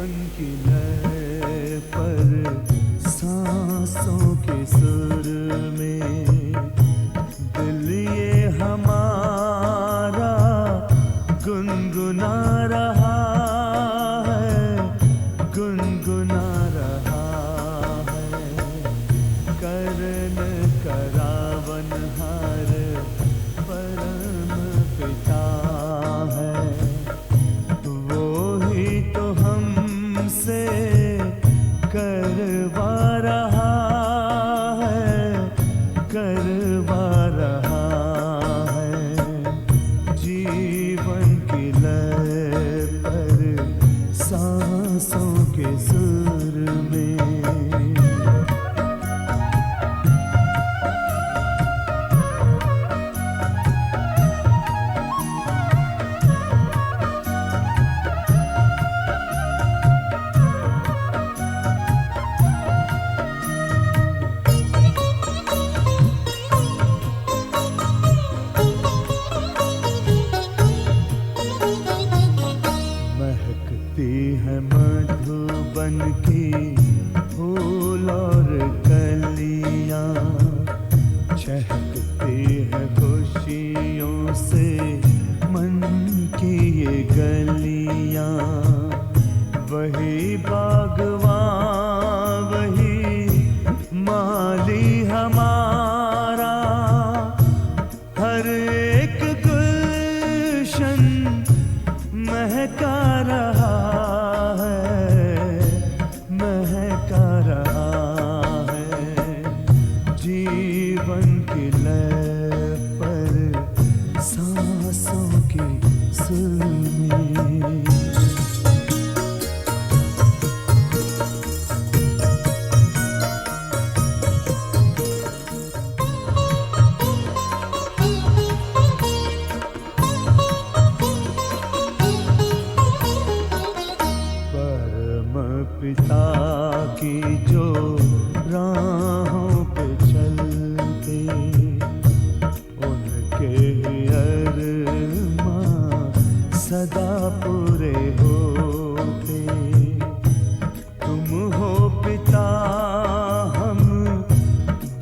जीवन की लय पर सांसों के सुर में दिल ये हमारा गुनगुना रहा है, गुनगुना रहा है। करन करावन हर परम पिता है, वो ही तो हमसे करवा रहा है, करवा रहा है। जीवन की लय पर सांसों के सुर में है मधुबन की फूल और कलियां, चहकती है खुशियों से मन की ये गलियां। वही बागवां वही माली हमारा, हर एक गुलशन महका रहा है, महका रहा है। जीवन की लय पर सांसों के सुर में पिता की जो राहों पे चलते, उनके ही अरमां सदा पूरे होते। तुम हो पिता हम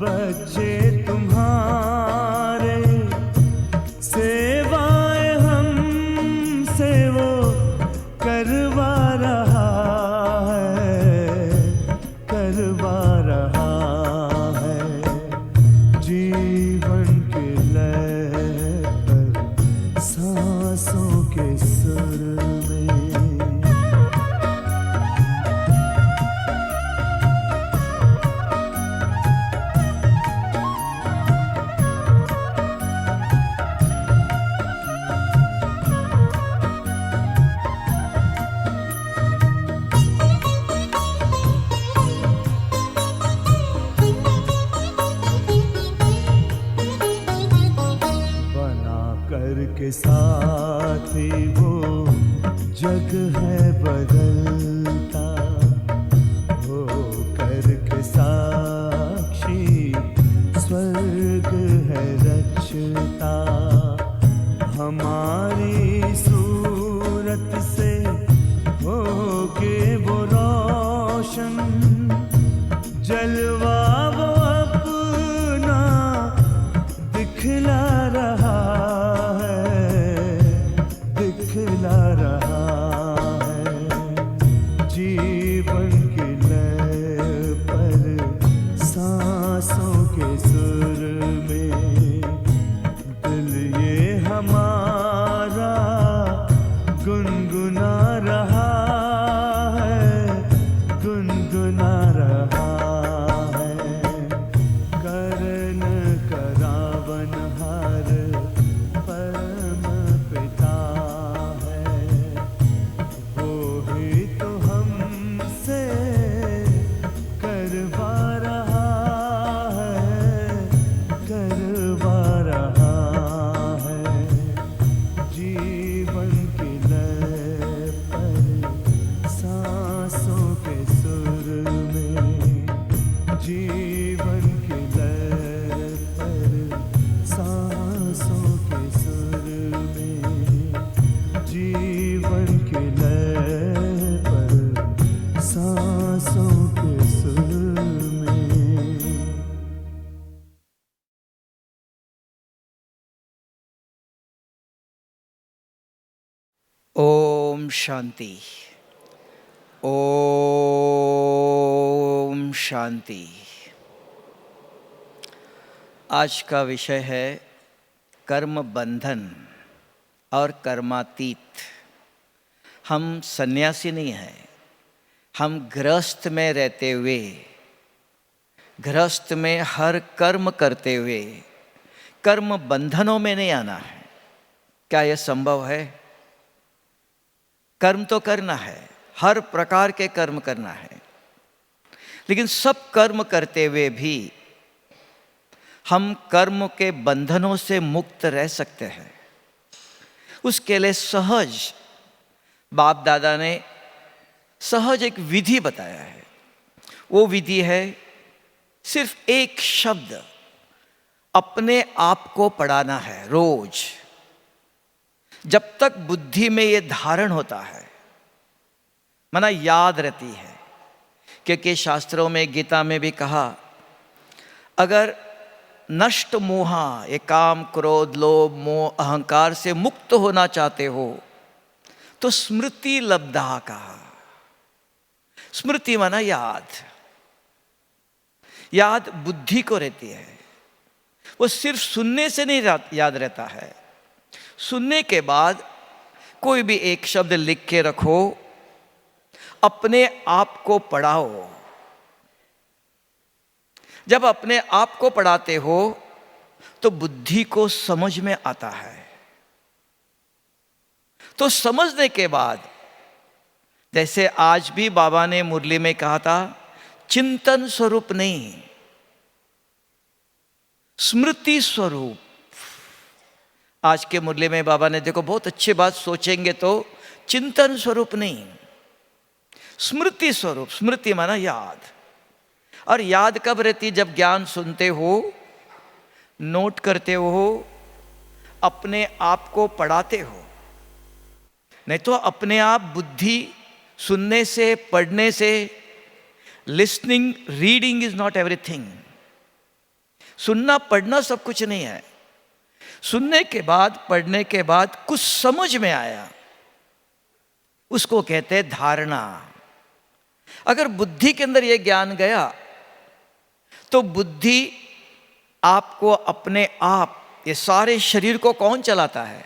बच्चे तुम्हारे, सेवाएं हमसे वो करवा रहा, करवा रहा है। जीवन की लय पर सांसों के सुर में के साथ ही वो जग है बदलता, हो कर के साक्षी स्वर्ग है रचता। हमारी सूरत से होके वो रोशन, जलवा वो अपना दिखला रहा, दिखला रहा है। जीवन की लय पर सांसों के सुर में दिल ये हमारा गुनगुना रहा है, गुनगुना रहा है। करन करावन हर परम पिता, करवा रहा है, करवा रहा है। जीवन की लय पर शांति। ओम शांति। आज का विषय है कर्म बंधन और कर्मातीत। हम सन्यासी नहीं हैं, हम गृहस्थ में रहते हुए, गृहस्थ में हर कर्म करते हुए कर्म बंधनों में नहीं आना है। क्या यह संभव है? कर्म तो करना है, हर प्रकार के कर्म करना है, लेकिन सब कर्म करते हुए भी हम कर्म के बंधनों से मुक्त रह सकते हैं। उसके लिए सहज बाप दादा ने सहज एक विधि बताया है। वो विधि है सिर्फ एक शब्द अपने आप को पढ़ाना है रोज। जब तक बुद्धि में ये धारण होता है, माना याद रहती है, क्योंकि शास्त्रों में, गीता में भी कहा, अगर नष्ट मोहा, ये काम क्रोध लोभ मोह अहंकार से मुक्त होना चाहते हो तो स्मृति लब्धा कहा। स्मृति माना याद। याद बुद्धि को रहती है, वो सिर्फ सुनने से नहीं याद रहता है। सुनने के बाद कोई भी एक शब्द लिख के रखो, अपने आप को पढ़ाओ। जब अपने आप को पढ़ाते हो तो बुद्धि को समझ में आता है। तो समझने के बाद, जैसे आज भी बाबा ने मुरली में कहा था, चिंतन स्वरूप नहीं, स्मृति स्वरूप। आज के मुरली में बाबा ने, देखो बहुत अच्छी बात सोचेंगे तो चिंतन स्वरूप नहीं, स्मृति स्वरूप। स्मृति माना याद। और याद कब रहती? जब ज्ञान सुनते हो, नोट करते हो, अपने आप को पढ़ाते हो। नहीं तो अपने आप बुद्धि सुनने से, पढ़ने से, listening reading is not everything. सुनना पढ़ना सब कुछ नहीं है। सुनने के बाद, पढ़ने के बाद कुछ समझ में आया, उसको कहते हैं धारणा। अगर बुद्धि के अंदर यह ज्ञान गया तो बुद्धि आपको अपने आप, ये सारे शरीर को कौन चलाता है?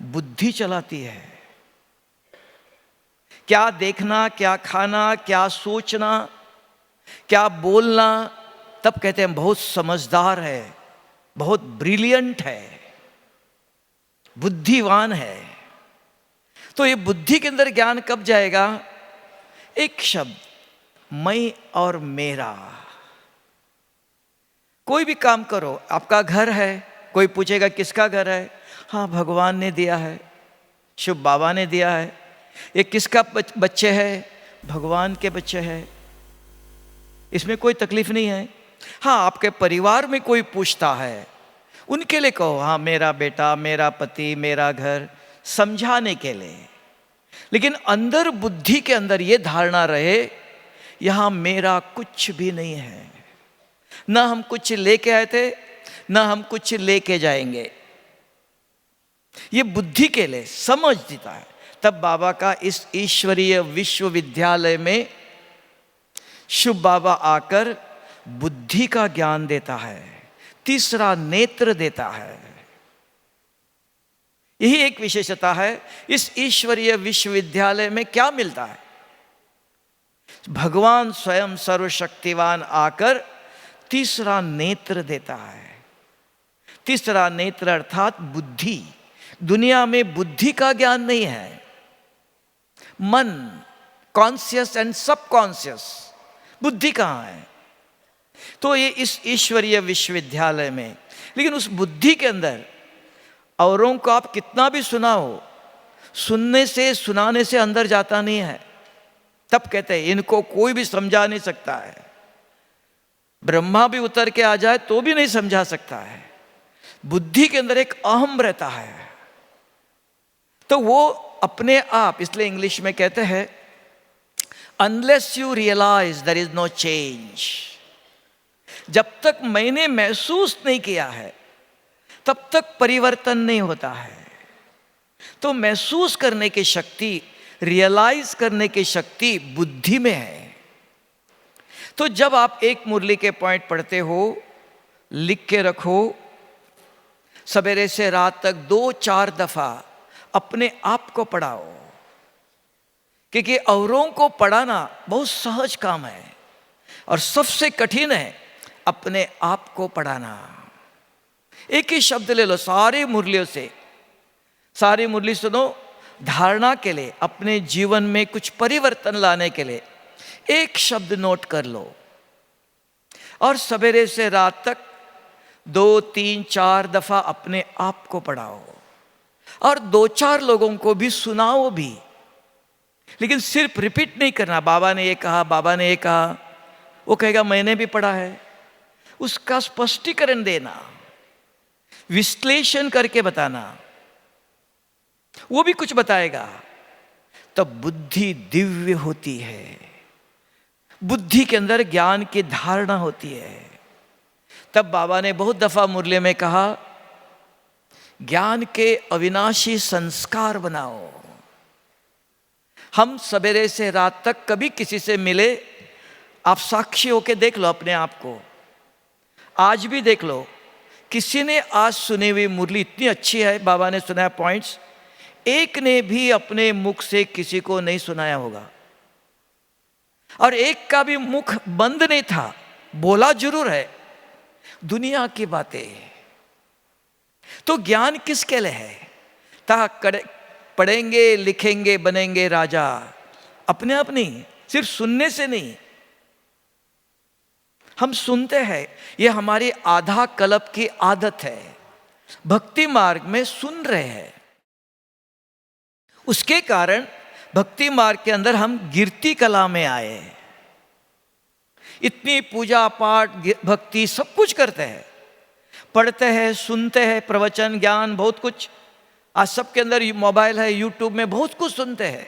बुद्धि चलाती है। क्या देखना, क्या खाना, क्या सोचना, क्या बोलना, तब कहते हैं बहुत समझदार है, बहुत ब्रिलियंट है, बुद्धिवान है। तो ये बुद्धि के अंदर ज्ञान कब जाएगा? एक शब्द, मैं और मेरा। कोई भी काम करो, आपका घर है, कोई पूछेगा किसका घर है? हाँ, भगवान ने दिया है, शिव बाबा ने दिया है। ये किसका बच्चे है? भगवान के बच्चे हैं, इसमें कोई तकलीफ नहीं है। हाँ, आपके परिवार में कोई पूछता है, उनके लिए कहो, हाँ मेरा बेटा, मेरा पति, मेरा घर, समझाने के लिए। लेकिन अंदर बुद्धि के अंदर ये धारणा रहे, यहां मेरा कुछ भी नहीं है, ना हम कुछ लेके आए थे, ना हम कुछ लेके जाएंगे। ये बुद्धि के लिए समझ देता है। तब बाबा का इस ईश्वरीय विश्वविद्यालय में शिव बाबा आकर बुद्धि का ज्ञान देता है, तीसरा नेत्र देता है। यही एक विशेषता है। इस ईश्वरीय विश्वविद्यालय में क्या मिलता है? भगवान स्वयं सर्वशक्तिवान आकर तीसरा नेत्र देता है। तीसरा नेत्र अर्थात बुद्धि। दुनिया में बुद्धि का ज्ञान नहीं है, मन, कॉन्शियस एंड सबकॉन्शियस, बुद्धि कहाँ है? तो ये इस ईश्वरीय विश्वविद्यालय में, लेकिन उस बुद्धि के अंदर औरों को आप कितना भी सुनाओ, सुनने से, सुनाने से अंदर जाता नहीं है। तब कहते हैं इनको कोई भी समझा नहीं सकता है। ब्रह्मा भी उतर के आ जाए तो भी नहीं समझा सकता है। बुद्धि के अंदर एक अहम रहता है, तो वो अपने आप, इसलिए इंग्लिश में कहते हैं unless you realize there is no change. जब तक मैंने महसूस नहीं किया है तब तक परिवर्तन नहीं होता है। तो महसूस करने की शक्ति, रियलाइज करने की शक्ति बुद्धि में है। तो जब आप एक मुरली के पॉइंट पढ़ते हो, लिख के रखो, सवेरे से रात तक 2-4 दफा अपने आप को पढ़ाओ, क्योंकि औरों को पढ़ाना बहुत सहज काम है और सबसे कठिन है अपने आप को पढ़ाना। एक ही शब्द ले लो सारी मुरलियों से, सारी मुरली सुनो, धारणा के लिए, अपने जीवन में कुछ परिवर्तन लाने के लिए एक शब्द नोट कर लो और सवेरे से रात तक 2-3-4 दफा अपने आप को पढ़ाओ और 2-4 लोगों को भी सुनाओ भी। लेकिन सिर्फ रिपीट नहीं करना, बाबा ने ये कहा, बाबा ने ये कहा, वो कहेगा मैंने भी पढ़ा है। उसका स्पष्टीकरण देना, विश्लेषण करके बताना, वो भी कुछ बताएगा। तब बुद्धि दिव्य होती है, बुद्धि के अंदर ज्ञान की धारणा होती है। तब बाबा ने बहुत दफा मुरली में कहा, ज्ञान के अविनाशी संस्कार बनाओ। हम सवेरे से रात तक कभी किसी से मिले, आप साक्षी होके देख लो अपने आप को, आज भी देख लो, किसी ने आज सुनी हुई मुरली इतनी अच्छी है, बाबा ने सुनाया पॉइंट्स, एक ने भी अपने मुख से किसी को नहीं सुनाया होगा और एक का भी मुख बंद नहीं था, बोला जरूर है दुनिया की बातें। तो ज्ञान किसके लिए है? पढ़ेंगे, लिखेंगे, बनेंगे राजा, अपने आप नहीं, सिर्फ सुनने से नहीं। हम सुनते हैं, ये हमारी आधा कल्प की आदत है, भक्ति मार्ग में सुन रहे हैं, उसके कारण भक्ति मार्ग के अंदर हम गिरती कला में आए। इतनी पूजा पाठ भक्ति सब कुछ करते हैं, पढ़ते हैं, सुनते हैं, प्रवचन ज्ञान बहुत कुछ, आज सबके अंदर मोबाइल है, यूट्यूब में बहुत कुछ सुनते हैं,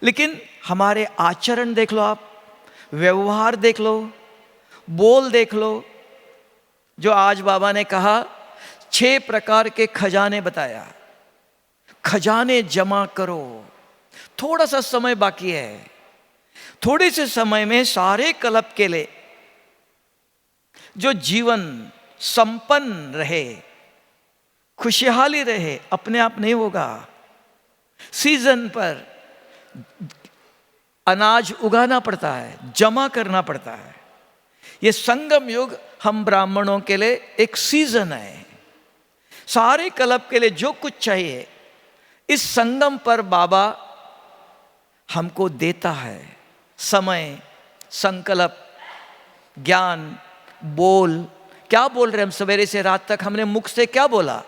लेकिन हमारे आचरण देख लो, आप व्यवहार देख लो, बोल देख लो। जो आज बाबा ने कहा 6 प्रकार के खजाने बताया, खजाने जमा करो, थोड़ा सा समय बाकी है, थोड़े से समय में सारे कल्प के लिए जो जीवन संपन्न रहे, खुशहाली रहे, अपने आप नहीं होगा। सीजन पर अनाज उगाना पड़ता है, जमा करना पड़ता है। ये संगम युग हम ब्राह्मणों के लिए एक सीजन है, सारे कल्प के लिए जो कुछ चाहिए इस संगम पर बाबा हमको देता है। समय, संकल्प, ज्ञान, बोल, क्या बोल रहे हम सवेरे से रात तक, हमने मुख से क्या बोला?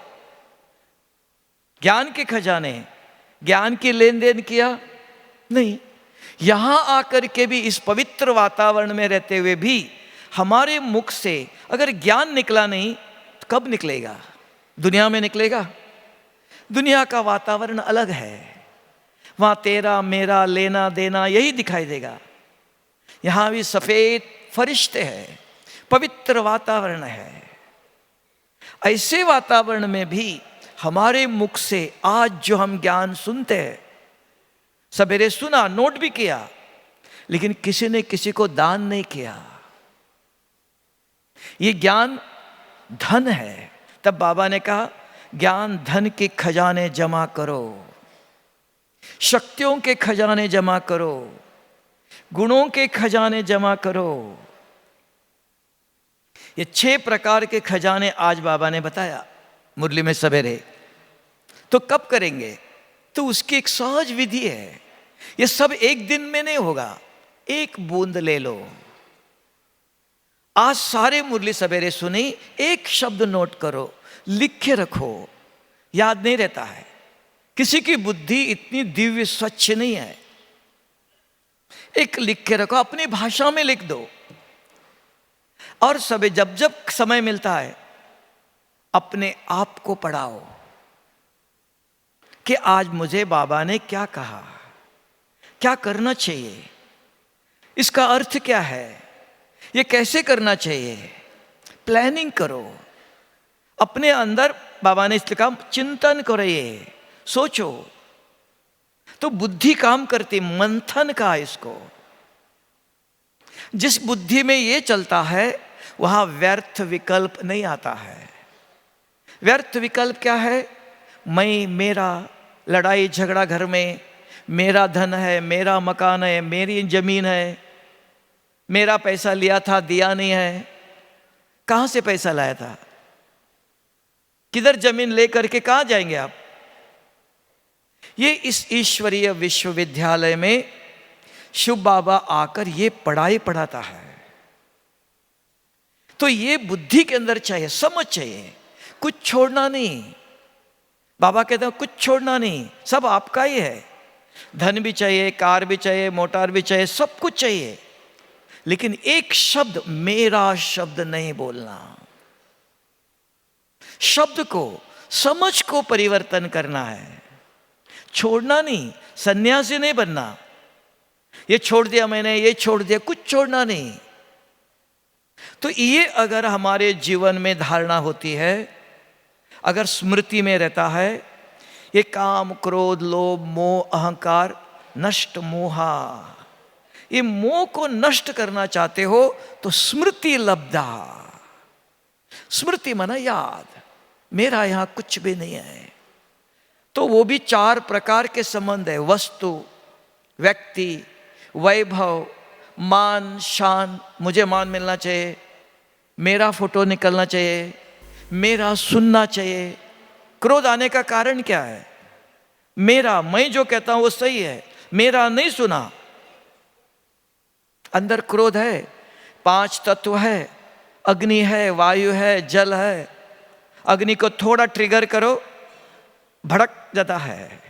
ज्ञान के खजाने, ज्ञान की लेन देन किया नहीं। यहां आकर के भी, इस पवित्र वातावरण में रहते हुए भी हमारे मुख से अगर ज्ञान निकला नहीं तो कब निकलेगा? दुनिया में निकलेगा? दुनिया का वातावरण अलग है, वहां तेरा मेरा लेना देना यही दिखाई देगा। यहां भी सफेद फरिश्ते हैं, पवित्र वातावरण है। ऐसे वातावरण में भी हमारे मुख से आज जो हम ज्ञान सुनते हैं, सवेरे सुना, नोट भी किया, लेकिन किसी ने किसी को दान नहीं किया। ये ज्ञान धन है। तब बाबा ने कहा ज्ञान धन के खजाने जमा करो, शक्तियों के खजाने जमा करो, गुणों के खजाने जमा करो। ये 6 प्रकार के खजाने आज बाबा ने बताया मुरली में सवेरे। तो कब करेंगे? तो उसकी एक सहज विधि है। ये सब एक दिन में नहीं होगा, एक बूंद ले लो। आज सारे मुरली सवेरे सुनी, एक शब्द नोट करो, लिख के रखो, याद नहीं रहता है। किसी की बुद्धि इतनी दिव्य स्वच्छ नहीं है। एक लिख के रखो, अपनी भाषा में लिख दो, और सब जब जब समय मिलता है अपने आप को पढ़ाओ कि आज मुझे बाबा ने क्या कहा, क्या करना चाहिए, इसका अर्थ क्या है, ये कैसे करना चाहिए। प्लानिंग करो अपने अंदर। बाबा ने इसलिए कहा चिंतन करो, ये सोचो। तो बुद्धि काम करती, मंथन का इसको। जिस बुद्धि में ये चलता है वहां व्यर्थ विकल्प नहीं आता है। व्यर्थ विकल्प क्या है? मैं, मेरा, लड़ाई झगड़ा घर में, मेरा धन है, मेरा मकान है, मेरी जमीन है, मेरा पैसा लिया था दिया नहीं है। कहां से पैसा लाया था? किधर जमीन लेकर के कहां जाएंगे आप? ये इस ईश्वरीय विश्वविद्यालय में शिव बाबा आकर ये पढ़ाई पढ़ाता है। तो ये बुद्धि के अंदर चाहिए, समझ चाहिए, कुछ छोड़ना नहीं। बाबा कहते हैं कुछ छोड़ना नहीं, सब आपका ही है। धन भी चाहिए, कार भी चाहिए, मोटर भी चाहिए, सब कुछ चाहिए, लेकिन एक शब्द, मेरा शब्द नहीं बोलना। शब्द को, समझ को परिवर्तन करना है, छोड़ना नहीं। सन्यासी नहीं बनना, ये छोड़ दिया मैंने, ये छोड़ दिया, कुछ छोड़ना नहीं। तो ये अगर हमारे जीवन में धारणा होती है, अगर स्मृति में रहता है, ये काम क्रोध लोभ मोह अहंकार नष्ट मोहा, ये मोह को नष्ट करना चाहते हो तो स्मृति लब्धा। स्मृति माना याद, मेरा यहां कुछ भी नहीं है। तो वो भी 4 प्रकार के संबंध है, वस्तु, व्यक्ति, वैभव, मान शान। मुझे मान मिलना चाहिए, मेरा फोटो निकलना चाहिए, मेरा सुनना चाहिए। क्रोध आने का कारण क्या है? मेरा, मैं जो कहता हूं वो सही है, मेरा नहीं सुना। अंदर क्रोध है। 5 तत्व है, अग्नि है, वायु है, जल है। अग्नि को थोड़ा ट्रिगर करो, भड़क जाता है।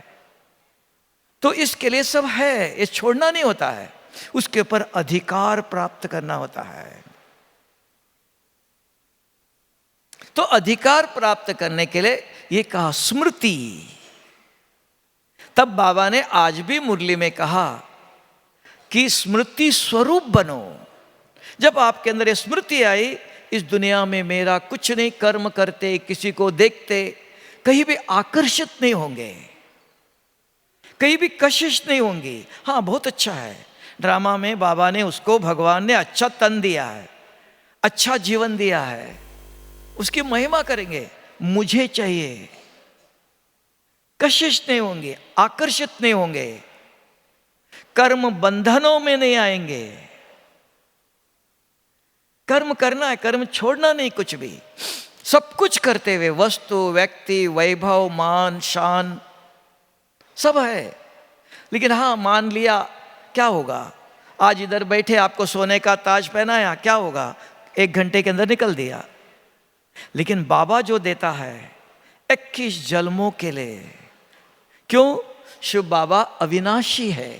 तो इसके लिए सब है, ये छोड़ना नहीं होता है, उसके ऊपर अधिकार प्राप्त करना होता है। तो अधिकार प्राप्त करने के लिए ये कहा स्मृति। तब बाबा ने आज भी मुरली में कहा कि स्मृति स्वरूप बनो। जब आपके अंदर ये स्मृति आई, इस दुनिया में मेरा कुछ नहीं, कर्म करते, किसी को देखते कहीं भी आकर्षित नहीं होंगे, कहीं भी कशिश नहीं होंगी। हाँ, बहुत अच्छा है, ड्रामा में बाबा ने उसको, भगवान ने अच्छा तन दिया है, अच्छा जीवन दिया है, उसकी महिमा करेंगे। मुझे चाहिए, कशिश नहीं होंगे, आकर्षित नहीं होंगे, कर्म बंधनों में नहीं आएंगे। कर्म करना है, कर्म छोड़ना नहीं। कुछ भी, सब कुछ करते हुए, वस्तु, व्यक्ति, वैभव, मान शान सब है। लेकिन हाँ, मान लिया, क्या होगा? आज इधर बैठे आपको सोने का ताज पहनाया, क्या होगा? 1 घंटे के अंदर निकल दिया। लेकिन बाबा जो देता है 21 जन्मों के लिए। क्यों? शिव बाबा अविनाशी है।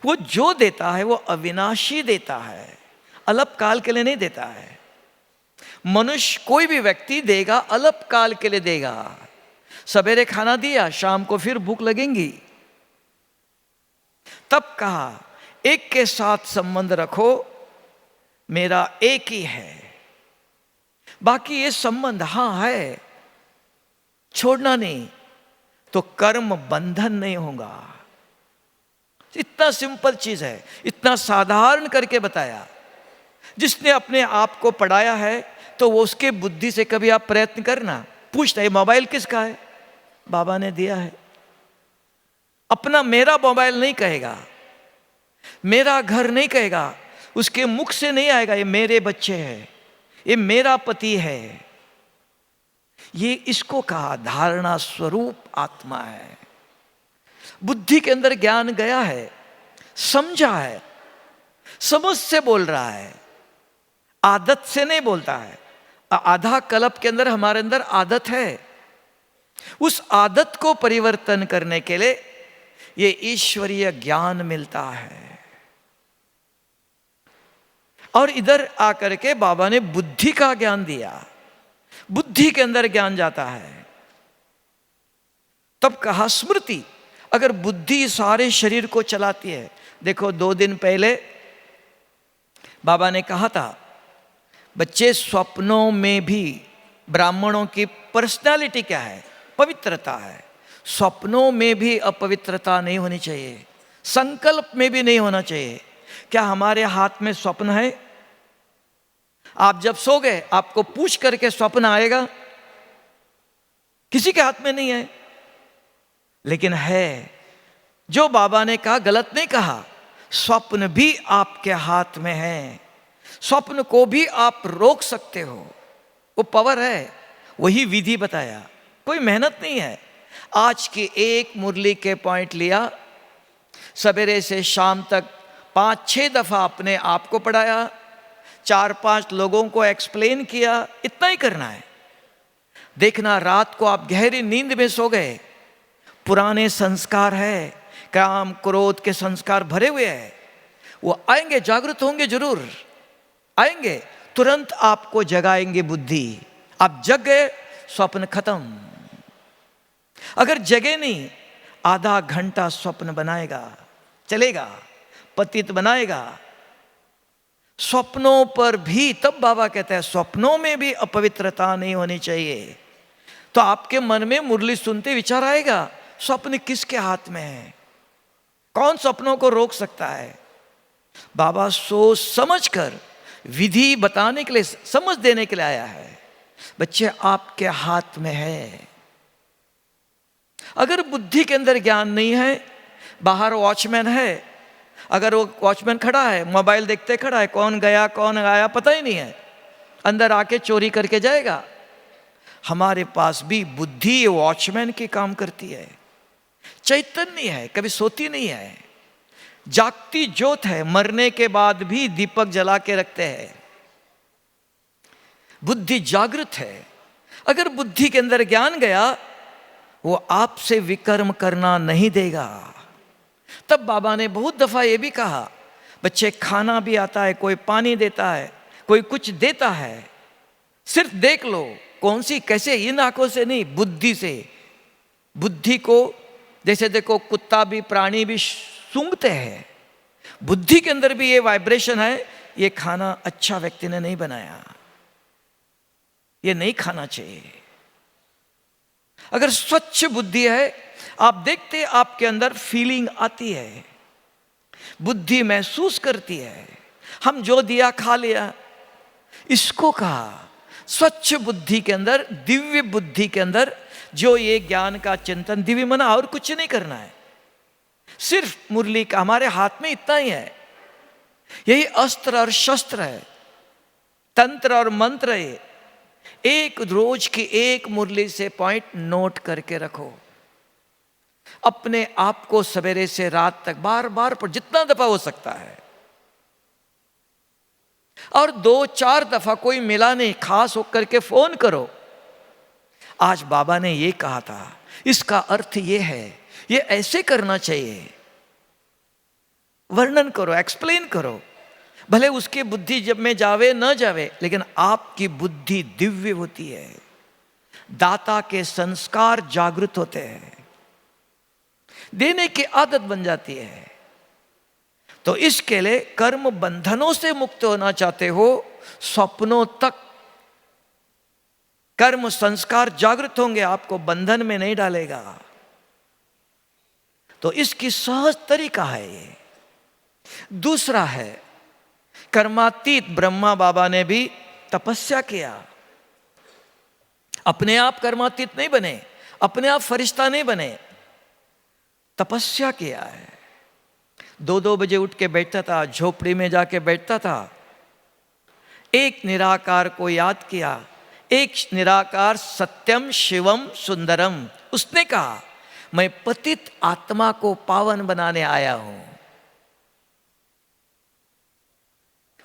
वो जो देता है वो अविनाशी देता है, अल्पकाल के लिए नहीं देता है। मनुष्य, कोई भी व्यक्ति देगा, अल्पकाल के लिए देगा। सवेरे खाना दिया, शाम को फिर भूख लगेंगी। तब कहा एक के साथ संबंध रखो, मेरा एक ही है, बाकी ये संबंध हाँ है, छोड़ना नहीं, तो कर्म बंधन नहीं होगा। इतना सिंपल चीज है, इतना साधारण करके बताया। जिसने अपने आप को पढ़ाया है तो वो उसके बुद्धि से कभी आप प्रयत्न करना, पूछता है मोबाइल किसका है? बाबा ने दिया है। अपना मेरा मोबाइल नहीं कहेगा, मेरा घर नहीं कहेगा, उसके मुख से नहीं आएगा ये मेरे बच्चे हैं, ये मेरा पति है। ये इसको कहा धारणा स्वरूप आत्मा है। बुद्धि के अंदर ज्ञान गया है, समझा है, समझ से बोल रहा है, आदत से नहीं बोलता है। आधा कल्प के अंदर हमारे अंदर आदत है, उस आदत को परिवर्तन करने के लिए ये ईश्वरीय ज्ञान मिलता है। और इधर आकर के बाबा ने बुद्धि का ज्ञान दिया, बुद्धि के अंदर ज्ञान जाता है। तब कहा स्मृति। अगर बुद्धि सारे शरीर को चलाती है, देखो 2 दिन पहले बाबा ने कहा था बच्चे स्वप्नों में भी ब्राह्मणों की पर्सनालिटी क्या है? पवित्रता है। स्वप्नों में भी अपवित्रता नहीं होनी चाहिए, संकल्प में भी नहीं होना चाहिए। क्या हमारे हाथ में स्वप्न है? आप जब सो गए आपको पूछ करके स्वप्न आएगा? किसी के हाथ में नहीं है। लेकिन है, जो बाबा ने कहा गलत नहीं कहा, स्वप्न भी आपके हाथ में है। स्वप्न को भी आप रोक सकते हो, वो पावर है। वही विधि बताया, कोई मेहनत नहीं है। आज की एक मुरली के पॉइंट लिया, सवेरे से शाम तक 5-6 दफा अपने आप को पढ़ाया, 4-5 लोगों को एक्सप्लेन किया, इतना ही करना है। देखना रात को आप गहरी नींद में सो गए, पुराने संस्कार है, काम क्रोध के संस्कार भरे हुए हैं, वो आएंगे, जागृत होंगे, जरूर आएंगे, तुरंत आपको जगाएंगे बुद्धि। आप जग गए, स्वप्न खत्म। अगर जगे नहीं, आधा घंटा स्वप्न बनाएगा, चलेगा, पतित बनाएगा। स्वप्नों पर भी, तब बाबा कहते हैं स्वप्नों में भी अपवित्रता नहीं होनी चाहिए। तो आपके मन में मुरली सुनते विचार आएगा, स्वप्न किसके हाथ में है? कौन स्वप्नों को रोक सकता है? बाबा सोच समझ कर विधि बताने के लिए, समझ देने के लिए आया है। बच्चे आपके हाथ में है। अगर बुद्धि के अंदर ज्ञान नहीं है, बाहर वॉचमैन है, अगर वो वॉचमैन खड़ा है, मोबाइल देखते खड़ा है, कौन गया कौन आया पता ही नहीं है, अंदर आके चोरी करके जाएगा। हमारे पास भी बुद्धि वॉचमैन के काम करती है, चैतन्य है, कभी सोती नहीं है, जागती ज्योत है, मरने के बाद भी दीपक जला के रखते हैं। बुद्धि जागृत है। अगर बुद्धि के अंदर ज्ञान गया, वो आपसे विकर्म करना नहीं देगा। तब बाबा ने बहुत दफा ये भी कहा, बच्चे खाना भी आता है, कोई पानी देता है, कोई कुछ देता है, सिर्फ देख लो कौन सी कैसे, इन आंखों से नहीं, बुद्धि से। बुद्धि को जैसे देखो, कुत्ता भी प्राणी भी सूंघते हैं, बुद्धि के अंदर भी ये वाइब्रेशन है, ये खाना अच्छा व्यक्ति ने नहीं बनाया, ये नहीं खाना चाहिए। अगर स्वच्छ बुद्धि है, आप देखते आपके अंदर फीलिंग आती है, बुद्धि महसूस करती है, हम जो दिया खा लिया, इसको कहा स्वच्छ बुद्धि के अंदर, दिव्य बुद्धि के अंदर जो ये ज्ञान का चिंतन, दिव्य मना, और कुछ नहीं करना है, सिर्फ मुरली का हमारे हाथ में इतना ही है। यही अस्त्र और शस्त्र है, तंत्र और मंत्र है। एक रोज की एक मुरली से पॉइंट नोट करके रखो, अपने आप को सवेरे से रात तक बार बार पर जितना दफा हो सकता है, और 2-4 दफा कोई मिला नहीं, खास होकर के फोन करो, आज बाबा ने ये कहा था, इसका अर्थ ये है, ये ऐसे करना चाहिए, वर्णन करो, एक्सप्लेन करो। भले उसकी बुद्धि जब में जावे न जावे, लेकिन आपकी बुद्धि दिव्य होती है, दाता के संस्कार जागृत होते हैं, देने की आदत बन जाती है। तो इसके लिए कर्म बंधनों से मुक्त होना चाहते हो, स्वप्नों तक कर्म संस्कार जागृत होंगे, आपको बंधन में नहीं डालेगा। तो इसकी सहज तरीका है ये। दूसरा है कर्मातीत। ब्रह्मा बाबा ने भी तपस्या किया, अपने आप कर्मातीत नहीं बने, अपने आप फरिश्ता नहीं बने, तपस्या किया है। 2-2 बजे उठ के बैठता था, झोपड़ी में जाके बैठता था, एक निराकार को याद किया, एक निराकार सत्यम शिवम सुंदरम। उसने कहा, मैं पतित आत्मा को पावन बनाने आया हूं।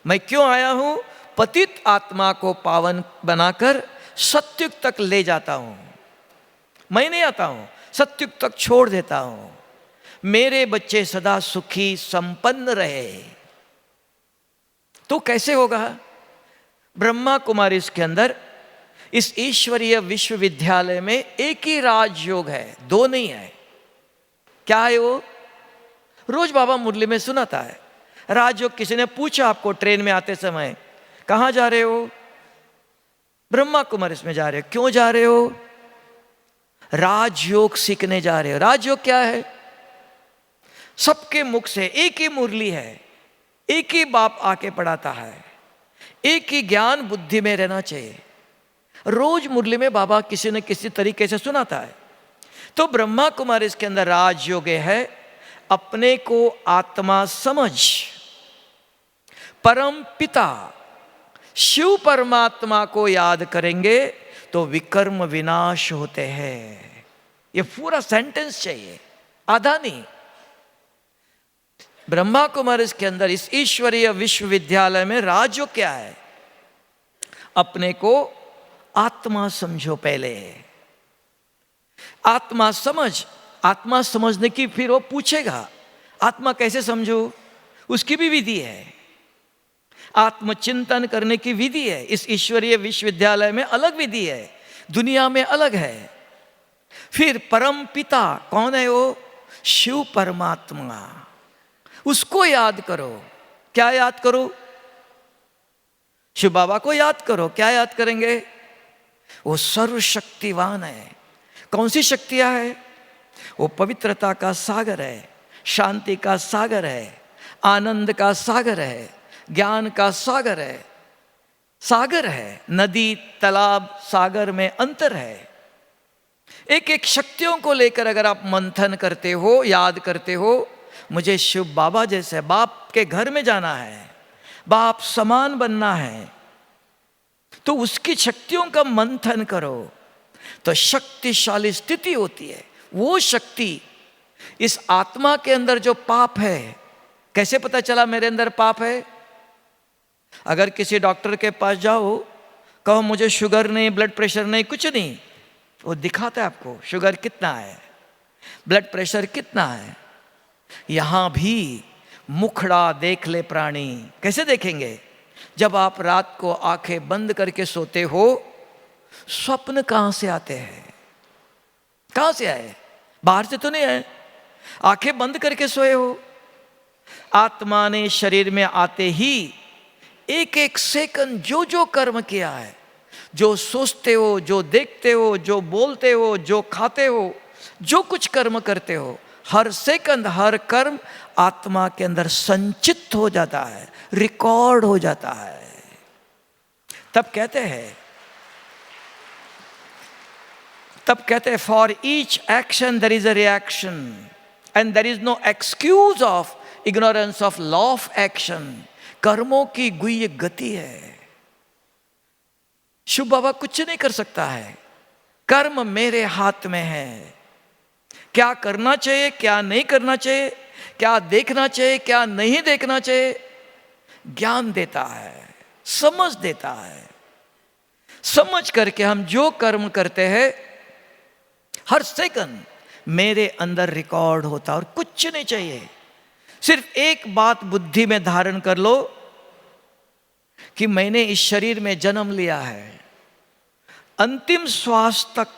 मैं क्यों आया हूं? पतित आत्मा को पावन बनाकर सत्युग तक ले जाता हूं। मैं नहीं आता हूं, सत्युग तक छोड़ देता हूं। मेरे बच्चे सदा सुखी संपन्न रहे। तो कैसे होगा? ब्रह्मा कुमारी इसके अंदर, इस ईश्वरीय विश्वविद्यालय में एक ही राजयोग है, 2 नहीं है। क्या है वो? रोज बाबा मुरली में सुनाता है राजयोग। किसी ने पूछा आपको ट्रेन में आते समय, कहां जा रहे हो? ब्रह्मा कुमारी इसमें जा रहे हो। क्यों जा रहे हो? राजयोग सीखने जा रहे हो। राजयोग क्या है? सबके मुख से एक ही मुरली है, एक ही बाप आके पढ़ाता है, एक ही ज्ञान बुद्धि में रहना चाहिए। रोज मुरली में बाबा किसी न किसी तरीके से सुनाता है। तो ब्रह्मा कुमारी इसके अंदर राजयोग है, अपने को आत्मा समझ, परम पिता शिव परमात्मा को याद करेंगे तो विकर्म विनाश होते हैं। ये पूरा सेंटेंस चाहिए, आधा नहीं। ब्रह्मा कुमारी इसके अंदर इस ईश्वरीय विश्वविद्यालय में राजयोग क्या है? अपने को आत्मा समझो पहले। आत्मा समझ, आत्मा समझने की फिर वो पूछेगा आत्मा कैसे समझो, उसकी भी विधि है। आत्मचिंतन करने की विधि है। इस ईश्वरीय विश्वविद्यालय में अलग विधि है, दुनिया में अलग है। फिर परम पिता कौन है? वो शिव परमात्मा, उसको याद करो। क्या याद करो? शिव बाबा को याद करो। क्या याद करेंगे? वो सर्वशक्तिवान है। कौन सी शक्तियां है? वो पवित्रता का सागर है, शांति का सागर है, आनंद का सागर है, ज्ञान का सागर है। सागर है, नदी तालाब सागर में अंतर है। एक एक शक्तियों को लेकर अगर आप मंथन करते हो, याद करते हो, मुझे शिव बाबा जैसे बाप के घर में जाना है, बाप समान बनना है, तो उसकी शक्तियों का मंथन करो तो शक्तिशाली स्थिति होती है। वो शक्ति इस आत्मा के अंदर जो पाप है, कैसे पता चला मेरे अंदर पाप है? अगर किसी डॉक्टर के पास जाओ, कहो मुझे शुगर नहीं, ब्लड प्रेशर नहीं, कुछ नहीं, वो दिखाता है आपको शुगर कितना है, ब्लड प्रेशर कितना है। यहां भी मुखड़ा देख ले प्राणी। कैसे देखेंगे? जब आप रात को आंखें बंद करके सोते हो, स्वप्न कहां से आते हैं? कहां से आए? बाहर से तो नहीं आए। आंखें बंद करके सोए हो, आत्मा ने शरीर में आते ही एक एक सेकंड जो जो कर्म किया है, जो सोचते हो, जो देखते हो, जो बोलते हो, जो खाते हो, जो कुछ कर्म करते हो, हर सेकंड हर कर्म आत्मा के अंदर संचित हो जाता है, रिकॉर्ड हो जाता है। तब कहते हैं for each action there is a reaction and there is no excuse of ignorance of law of action. कर्मों की गुह्य गति है। शिव बाबा कुछ नहीं कर सकता है। कर्म मेरे हाथ में है। क्या करना चाहिए, क्या नहीं करना चाहिए, क्या देखना चाहिए, क्या नहीं देखना चाहिए, ज्ञान देता है, समझ देता है। समझ करके हम जो कर्म करते हैं, हर सेकंड मेरे अंदर रिकॉर्ड होता है और कुछ नहीं चाहिए। सिर्फ एक बात बुद्धि में धारण कर लो कि मैंने इस शरीर में जन्म लिया है। अंतिम श्वास तक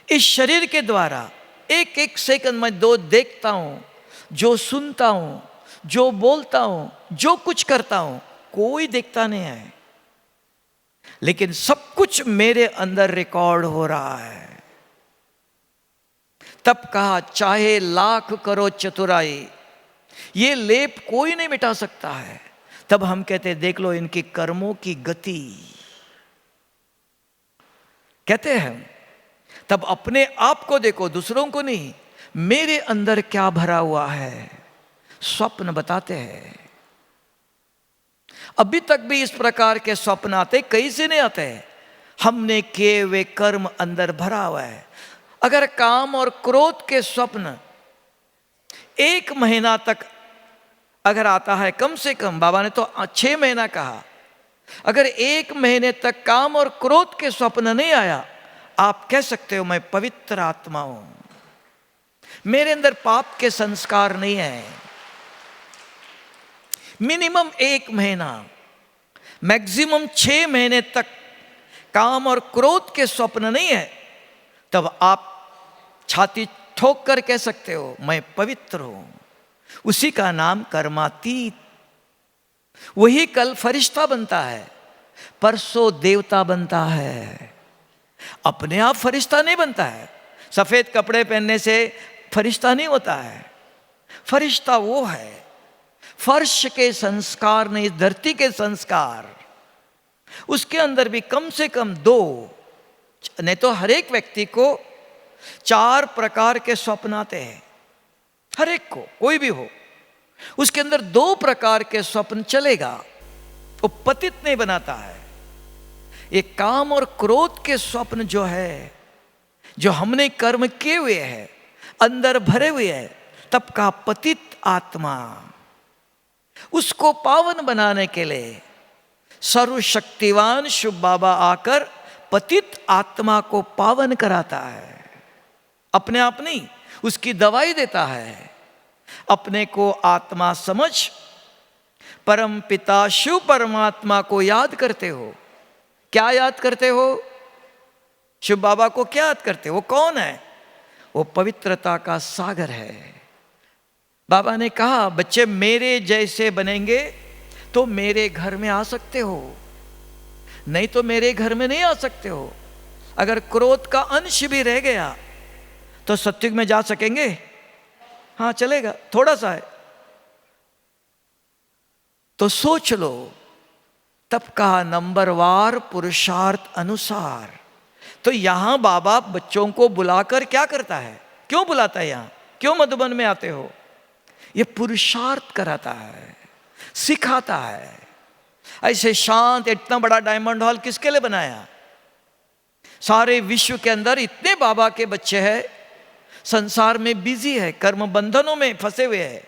इस शरीर के द्वारा एक एक सेकंड मैं जो देखता हूं, जो सुनता हूं, जो बोलता हूं, जो कुछ करता हूं, कोई देखता नहीं है, लेकिन सब कुछ मेरे अंदर रिकॉर्ड हो रहा है। तब कहा चाहे लाख करो चतुराई, ये लेप कोई नहीं मिटा सकता है। तब हम कहते हैं देख लो इनकी कर्मों की गति। कहते हैं तब अपने आप को देखो, दूसरों को नहीं। मेरे अंदर क्या भरा हुआ है, स्वप्न बताते हैं। अभी तक भी इस प्रकार के स्वप्न आते, कहीं से नहीं आते। हमने किए हुए कर्म अंदर भरा हुआ है। अगर काम और क्रोध के स्वप्न 1 महीना तक अगर आता है, कम से कम बाबा ने तो 6 महीना कहा, अगर 1 महीने तक काम और क्रोध के स्वप्न नहीं आया, आप कह सकते हो मैं पवित्र आत्मा हूं, मेरे अंदर पाप के संस्कार नहीं है। मिनिमम 1 महीना, मैक्सिमम 6 महीने तक काम और क्रोध के स्वप्न नहीं है, तब आप छाती ठोक कर कह सकते हो मैं पवित्र हूं। उसी का नाम कर्मातीत। वही कल फरिश्ता बनता है, परसों देवता बनता है। अपने आप फरिश्ता नहीं बनता है, सफेद कपड़े पहनने से फरिश्ता नहीं होता है। फरिश्ता वो है, फर्श के संस्कार नहीं, धरती के संस्कार। उसके अंदर भी कम से कम 2, नहीं तो हर एक व्यक्ति को 4 प्रकार के स्वप्न आते हैं। हर एक को, कोई भी हो, उसके अंदर 2 प्रकार के स्वप्न चलेगा। वो पतित नहीं बनाता है। ये काम और क्रोध के स्वप्न जो है, जो हमने कर्म किए हुए हैं, अंदर भरे हुए हैं, तब का पतित आत्मा, उसको पावन बनाने के लिए सर्वशक्तिवान शिव बाबा आकर पतित आत्मा को पावन कराता है। अपने आप नहीं, उसकी दवाई देता है। अपने को आत्मा समझ परम पिता शिव परमात्मा को याद करते हो। क्या याद करते हो? शिव बाबा को क्या याद करते हो? वो कौन है? वो पवित्रता का सागर है। बाबा ने कहा, बच्चे मेरे जैसे बनेंगे तो मेरे घर में आ सकते हो, नहीं तो मेरे घर में नहीं आ सकते हो। अगर क्रोध का अंश भी रह गया तो सत्युग में जा सकेंगे? हाँ चलेगा, थोड़ा सा है। तो सोच लो, तब का नंबरवार पुरुषार्थ अनुसार। तो यहां बाबा बच्चों को बुलाकर क्या करता है? क्यों बुलाता है यहां? क्यों मधुबन में आते हो? ये पुरुषार्थ कराता है, सिखाता है। ऐसे शांत इतना बड़ा डायमंड हॉल किसके लिए बनाया? सारे विश्व के अंदर इतने बाबा के बच्चे हैं, संसार में बिजी है, कर्म बंधनों में फंसे हुए हैं।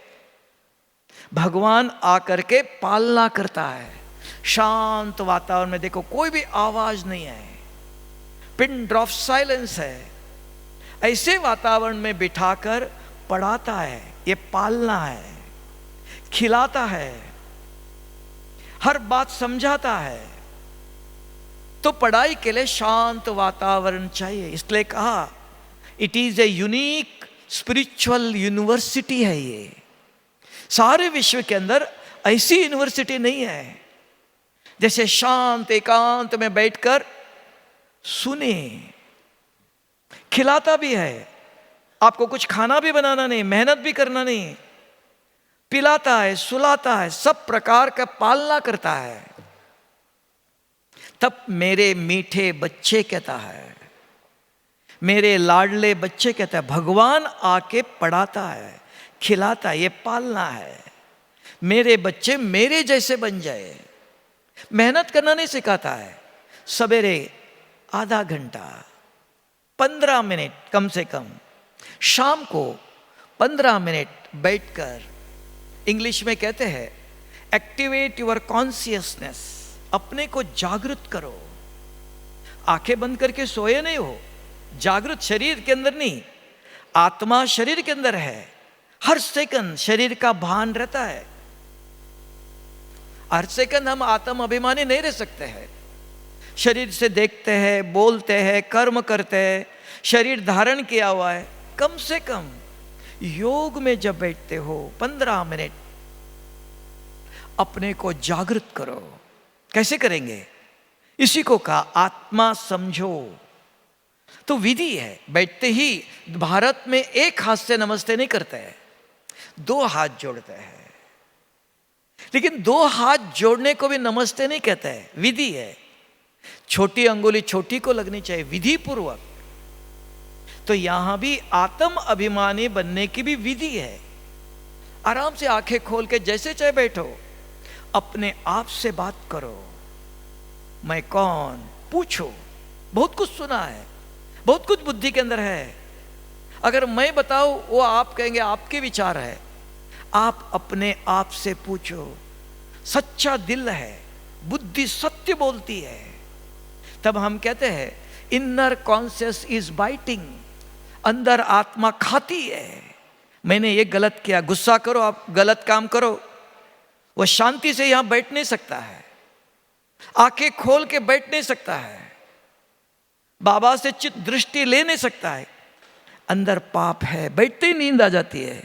भगवान आकर के पालना करता है। शांत वातावरण में देखो, कोई भी आवाज नहीं है, पिन ड्रॉप साइलेंस है। ऐसे वातावरण में बिठाकर पढ़ाता है। ये पालना है, खिलाता है, हर बात समझाता है। तो पढ़ाई के लिए शांत वातावरण चाहिए। इसलिए कहा, it is a unique spiritual university है ये। सारे विश्व के अंदर ऐसी यूनिवर्सिटी नहीं है जैसे शांत एकांत में बैठकर सुने। खिलाता भी है, आपको कुछ खाना भी बनाना नहीं, मेहनत भी करना नहीं, पिलाता है, सुलाता है, सब प्रकार का पालना करता है। तब मेरे मीठे बच्चे कहता है, मेरे लाडले बच्चे कहता है। भगवान आके पढ़ाता है, खिलाता है, ये पालना है। मेरे बच्चे मेरे जैसे बन जाए। मेहनत करना नहीं सिखाता है। सवेरे आधा घंटा, 15 मिनट कम से कम, शाम को 15 मिनट बैठकर, इंग्लिश में कहते हैं एक्टिवेट योर कॉन्शियसनेस, अपने को जागृत करो। आंखें बंद करके सोए नहीं हो, जागृत शरीर के अंदर नहीं, आत्मा शरीर के अंदर है। हर सेकंड शरीर का भान रहता है। हर सेकंड हम आत्म अभिमानी नहीं रह सकते हैं। शरीर से देखते हैं, बोलते हैं, कर्म करते हैं, शरीर धारण किया हुआ है। कम से कम योग में जब बैठते हो 15 मिनट अपने को जागृत करो। कैसे करेंगे? इसी को कहा आत्मा समझो। तो विधि है। बैठते ही भारत में एक हाथ से नमस्ते नहीं करते हैं, 2 हाथ जोड़ते हैं। लेकिन 2 हाथ जोड़ने को भी नमस्ते नहीं कहते हैं, विधि है। छोटी अंगुली छोटी को लगनी चाहिए, विधि पूर्वक। तो यहां भी आत्म अभिमानी बनने की भी विधि है। आराम से आंखें खोल के जैसे चाहे बैठो, अपने आप से बात करो। मैं कौन? पूछो। बहुत कुछ सुना है, बहुत कुछ बुद्धि के अंदर है। अगर मैं बताऊं, वो आप कहेंगे आपके विचार है। आप अपने आप से पूछो। सच्चा दिल है, बुद्धि सत्य बोलती है। तब हम कहते हैं इनर कॉन्शियस इज बाइटिंग, अंदर आत्मा खाती है। मैंने ये गलत किया, गुस्सा करो, आप गलत काम करो, वह शांति से यहां बैठ नहीं सकता है, आंखें खोल के बैठ नहीं सकता है, बाबा से चित्त दृष्टि ले नहीं सकता है। अंदर पाप है, बैठते ही नींद आ जाती है।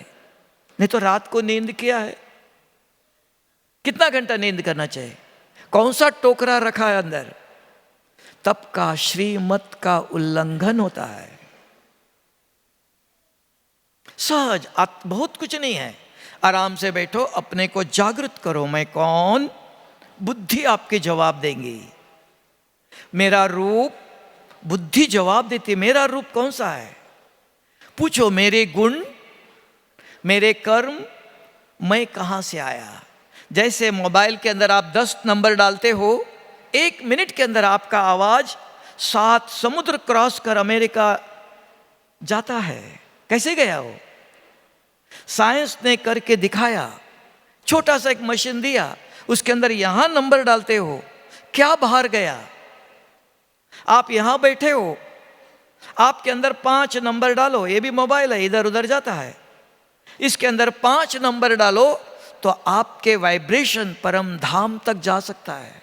नहीं तो रात को नींद किया है, कितना घंटा नींद करना चाहिए? कौन सा टोकरा रखा है अंदर? तब का श्रीमत का उल्लंघन होता है। सहज, बहुत कुछ नहीं है। आराम से बैठो, अपने को जागृत करो, मैं कौन? बुद्धि आपके जवाब देंगी। मेरा रूप, बुद्धि जवाब देती है, मेरा रूप कौन सा है? पूछो, मेरे गुण, मेरे कर्म, मैं कहां से आया? जैसे मोबाइल के अंदर आप 10 नंबर डालते हो, 1 मिनट के अंदर आपका आवाज 7 समुद्र क्रॉस कर अमेरिका जाता है। कैसे गया हो? साइंस ने करके दिखाया। छोटा सा एक मशीन दिया, उसके अंदर यहां नंबर डालते हो, क्या बाहर गया? आप यहां बैठे हो, आपके अंदर 5 नंबर डालो, ये भी मोबाइल है, इधर उधर जाता है। इसके अंदर 5 नंबर डालो तो आपके वाइब्रेशन परम धाम तक जा सकता है।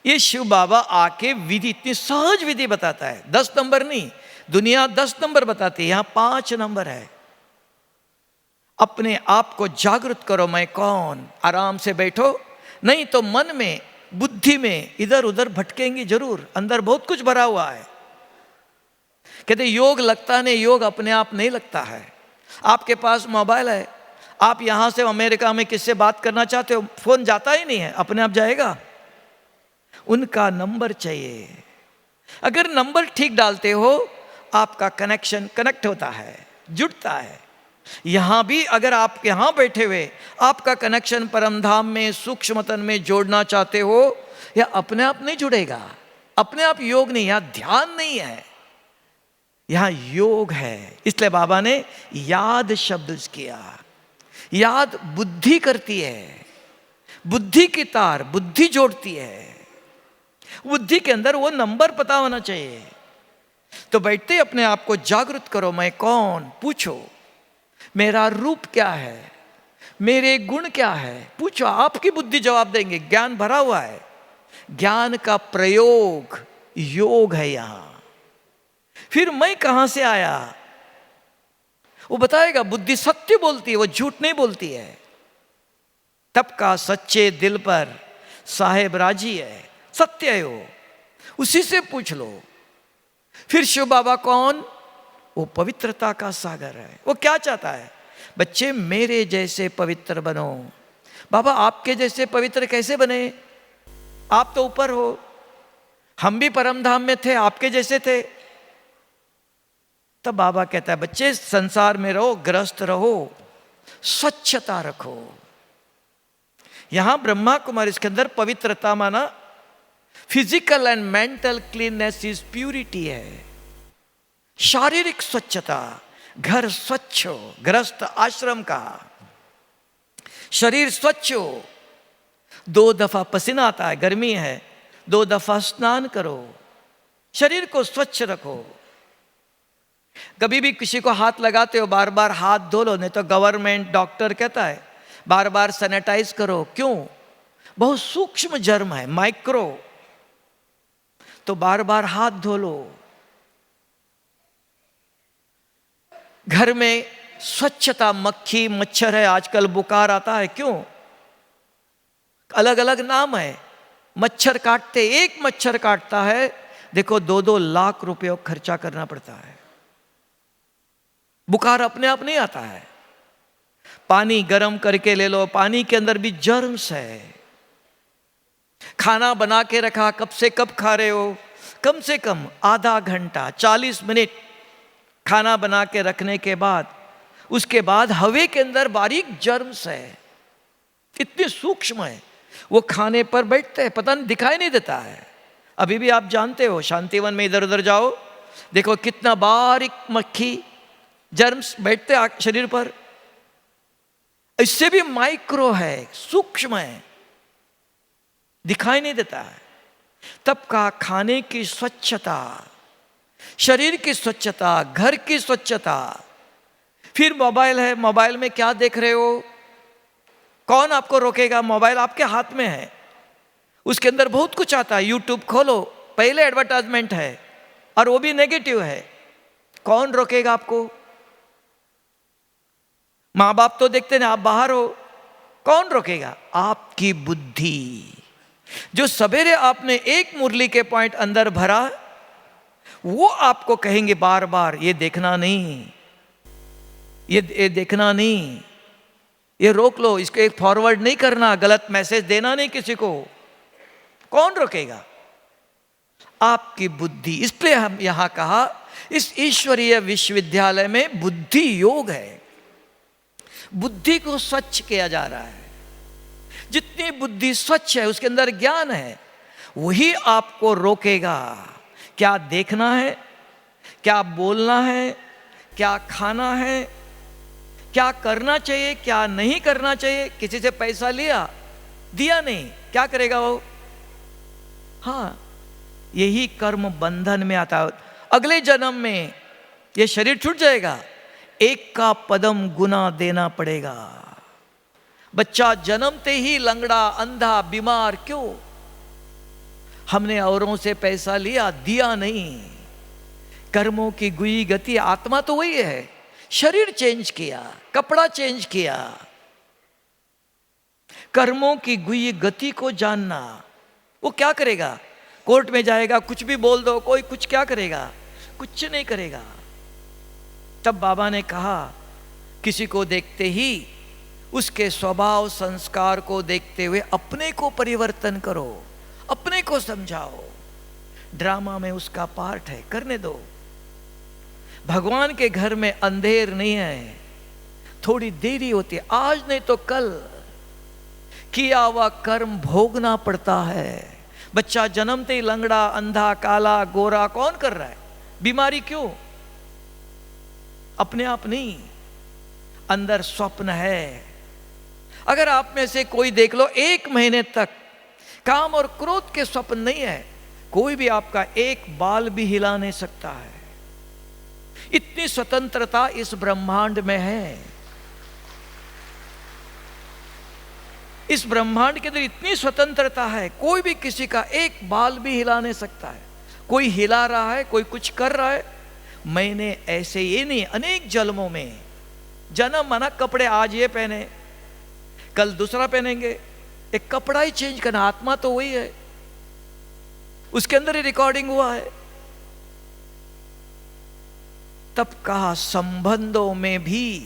ये शिव बाबा आके विधि, इतनी सहज विधि बताता है। 10 नंबर नहीं, दुनिया 10 नंबर बताती है, यहां 5 नंबर है। अपने आप को जागृत करो, मैं कौन? आराम से बैठो, नहीं तो मन में, बुद्धि में इधर उधर भटकेंगी जरूर। अंदर बहुत कुछ भरा हुआ है। कहते योग लगता नहीं, योग अपने आप नहीं लगता है। आपके पास मोबाइल है, आप यहां से अमेरिका में किससे बात करना चाहते हो, फोन जाता ही नहीं है, अपने आप जाएगा? उनका नंबर चाहिए। अगर नंबर ठीक डालते हो, आपका कनेक्शन कनेक्ट होता है, जुड़ता है। यहां भी अगर आप यहां बैठे हुए आपका कनेक्शन परमधाम में, सूक्ष्मतन में जोड़ना चाहते हो, या अपने आप नहीं जुड़ेगा। अपने आप योग नहीं, यहां ध्यान नहीं है, यहां योग है। इसलिए बाबा ने याद शब्द किया। याद बुद्धि करती है, बुद्धि की तार बुद्धि जोड़ती है। बुद्धि के अंदर वो नंबर पता होना चाहिए। तो बैठते अपने आप को जागृत करो, मैं कौन? पूछो, मेरा रूप क्या है, मेरे गुण क्या है? पूछो, आपकी बुद्धि जवाब देंगे। ज्ञान भरा हुआ है, ज्ञान का प्रयोग योग है यहां। फिर मैं कहां से आया वो बताएगा। बुद्धि सत्य बोलती है, वो झूठ नहीं बोलती है। तब का सच्चे दिल पर साहेब राजी है, सत्य है वो, उसी से पूछ लो। फिर शिव बाबा कौन? वो पवित्रता का सागर है। वो क्या चाहता है? बच्चे मेरे जैसे पवित्र बनो। बाबा आपके जैसे पवित्र कैसे बने? आप तो ऊपर हो, हम भी परमधाम में थे, आपके जैसे थे। तब बाबा कहता है, बच्चे संसार में रहो, ग्रस्त रहो, स्वच्छता रखो। यहां ब्रह्मा कुमारी इसके अंदर पवित्रता माना physical and mental cleanness is purity है। शारीरिक स्वच्छता, घर स्वच्छ हो, गृहस्थ आश्रम का शरीर स्वच्छ हो। 2 दफा पसीना आता है, गर्मी है, 2 दफा स्नान करो, शरीर को स्वच्छ रखो। कभी भी किसी को हाथ लगाते हो, बार बार हाथ धो लो, नहीं तो गवर्नमेंट डॉक्टर कहता है बार बार सैनिटाइज करो। क्यों? बहुत सूक्ष्म जर्म है, माइक्रो, तो बार बार हाथ धो लो। घर में स्वच्छता, मक्खी मच्छर है, आजकल बुखार आता है, क्यों? अलग अलग नाम है। मच्छर काटते, एक मच्छर काटता है, देखो 2-2 लाख रुपए खर्चा करना पड़ता है। बुखार अपने आप नहीं आता है। पानी गर्म करके ले लो, पानी के अंदर भी जर्म्स है। खाना बना के रखा, कब से कब खा रहे हो? कम से कम आधा घंटा, 40 मिनट खाना बना के रखने के बाद, उसके बाद हवा के अंदर बारीक जर्म्स है, इतने सूक्ष्म है, वो खाने पर बैठते हैं, पता नहीं, दिखाई नहीं देता है। अभी भी आप जानते हो, शांतिवन में इधर उधर जाओ, देखो कितना बारीक मक्खी जर्म्स बैठते शरीर पर। इससे भी माइक्रो है, सूक्ष्म है, दिखाई नहीं देता है। तब का खाने की स्वच्छता, शरीर की स्वच्छता, घर की स्वच्छता। फिर मोबाइल है, मोबाइल में क्या देख रहे हो? कौन आपको रोकेगा? मोबाइल आपके हाथ में है, उसके अंदर बहुत कुछ आता है। यूट्यूब खोलो, पहले एडवर्टाइजमेंट है, और वो भी नेगेटिव है। कौन रोकेगा आपको? माँ बाप तो देखते नहीं, आप बाहर हो, कौन रोकेगा? आपकी बुद्धि। जो सवेरे आपने एक मुरली के पॉइंट अंदर भरा, वो आपको कहेंगे बार बार ये देखना नहीं, ये देखना नहीं, ये रोक लो, इसको एक फॉरवर्ड नहीं करना, गलत मैसेज देना नहीं किसी को। कौन रोकेगा? आपकी बुद्धि। इसलिए हम यहां कहा इस ईश्वरीय विश्वविद्यालय में बुद्धि योग है। बुद्धि को स्वच्छ किया जा रहा है। जितनी बुद्धि स्वच्छ है, उसके अंदर ज्ञान है, वही आपको रोकेगा। क्या देखना है, क्या बोलना है, क्या खाना है, क्या करना चाहिए, क्या नहीं करना चाहिए। किसी से पैसा लिया, दिया नहीं, क्या करेगा वो? हाँ, यही कर्म बंधन में आता है। अगले जन्म में ये शरीर छूट जाएगा, एक का पदम गुना देना पड़ेगा। बच्चा जन्मते ही लंगड़ा, अंधा, बीमार क्यों? हमने औरों से पैसा लिया, दिया नहीं। कर्मों की गुई गति, आत्मा तो वही है, शरीर चेंज किया, कपड़ा चेंज किया। कर्मों की गुई गति को जानना। वो क्या करेगा? कोर्ट में जाएगा, कुछ भी बोल दो, कोई कुछ क्या करेगा? कुछ नहीं करेगा। तब बाबा ने कहा किसी को देखते ही उसके स्वभाव संस्कार को देखते हुए अपने को परिवर्तन करो, अपने को समझाओ। ड्रामा में उसका पार्ट है, करने दो। भगवान के घर में अंधेर नहीं है, थोड़ी देरी होती है, आज नहीं तो कल किया हुआ कर्म भोगना पड़ता है। बच्चा जन्मते ही लंगड़ा, अंधा, काला, गोरा कौन कर रहा है? बीमारी क्यों? अपने आप नहीं, अंदर स्वप्न है। अगर आप में से कोई देख लो 1 महीने तक काम और क्रोध के स्वप्न नहीं है, कोई भी आपका एक बाल भी हिला नहीं सकता है। इतनी स्वतंत्रता इस ब्रह्मांड में है। इस ब्रह्मांड के अंदर इतनी स्वतंत्रता है, कोई भी किसी का एक बाल भी हिला नहीं सकता है। कोई हिला रहा है, कोई कुछ कर रहा है, मैंने ऐसे ये नहीं, अनेक जन्मों में जन्म माना कपड़े आज ये पहने, कल दूसरा पहनेंगे, एक कपड़ा ही चेंज करना। आत्मा तो वही है, उसके अंदर ही रिकॉर्डिंग हुआ है। तब कहा संबंधों में भी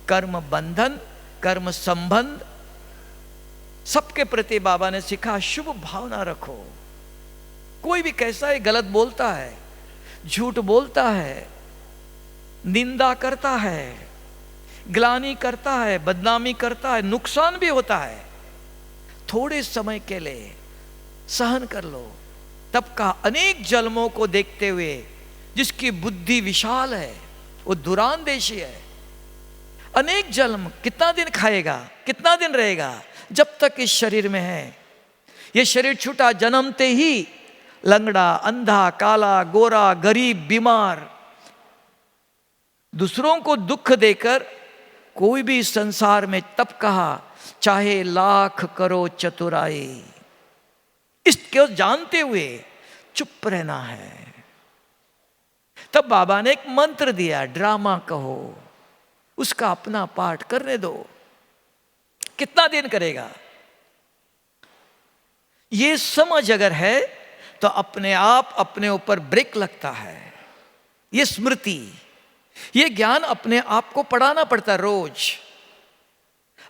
कर्म बंधन, कर्म संबंध, सबके प्रति बाबा ने सिखा शुभ भावना रखो। कोई भी कैसा है, गलत बोलता है, झूठ बोलता है, निंदा करता है, ग्लानि करता है, बदनामी करता है, नुकसान भी होता है, थोड़े समय के लिए सहन कर लो। तब का अनेक जन्मों को देखते हुए जिसकी बुद्धि विशाल है, वो दुरानदेशी है। अनेक जन्म कितना दिन खाएगा, कितना दिन रहेगा? जब तक इस शरीर में है। ये शरीर छूटा, जन्मते ही लंगड़ा, अंधा, काला, गोरा, गरीब, बीमार, दूसरों को दुख देकर कोई भी संसार में, तब कहा चाहे लाख करो चतुराई, इसको जानते हुए चुप रहना है। तब बाबा ने एक मंत्र दिया, ड्रामा कहो, उसका अपना पाठ करने दो। कितना दिन करेगा? ये समझ अगर है तो अपने आप अपने ऊपर ब्रेक लगता है। ये स्मृति, ये ज्ञान अपने आप को पढ़ाना पड़ता है रोज।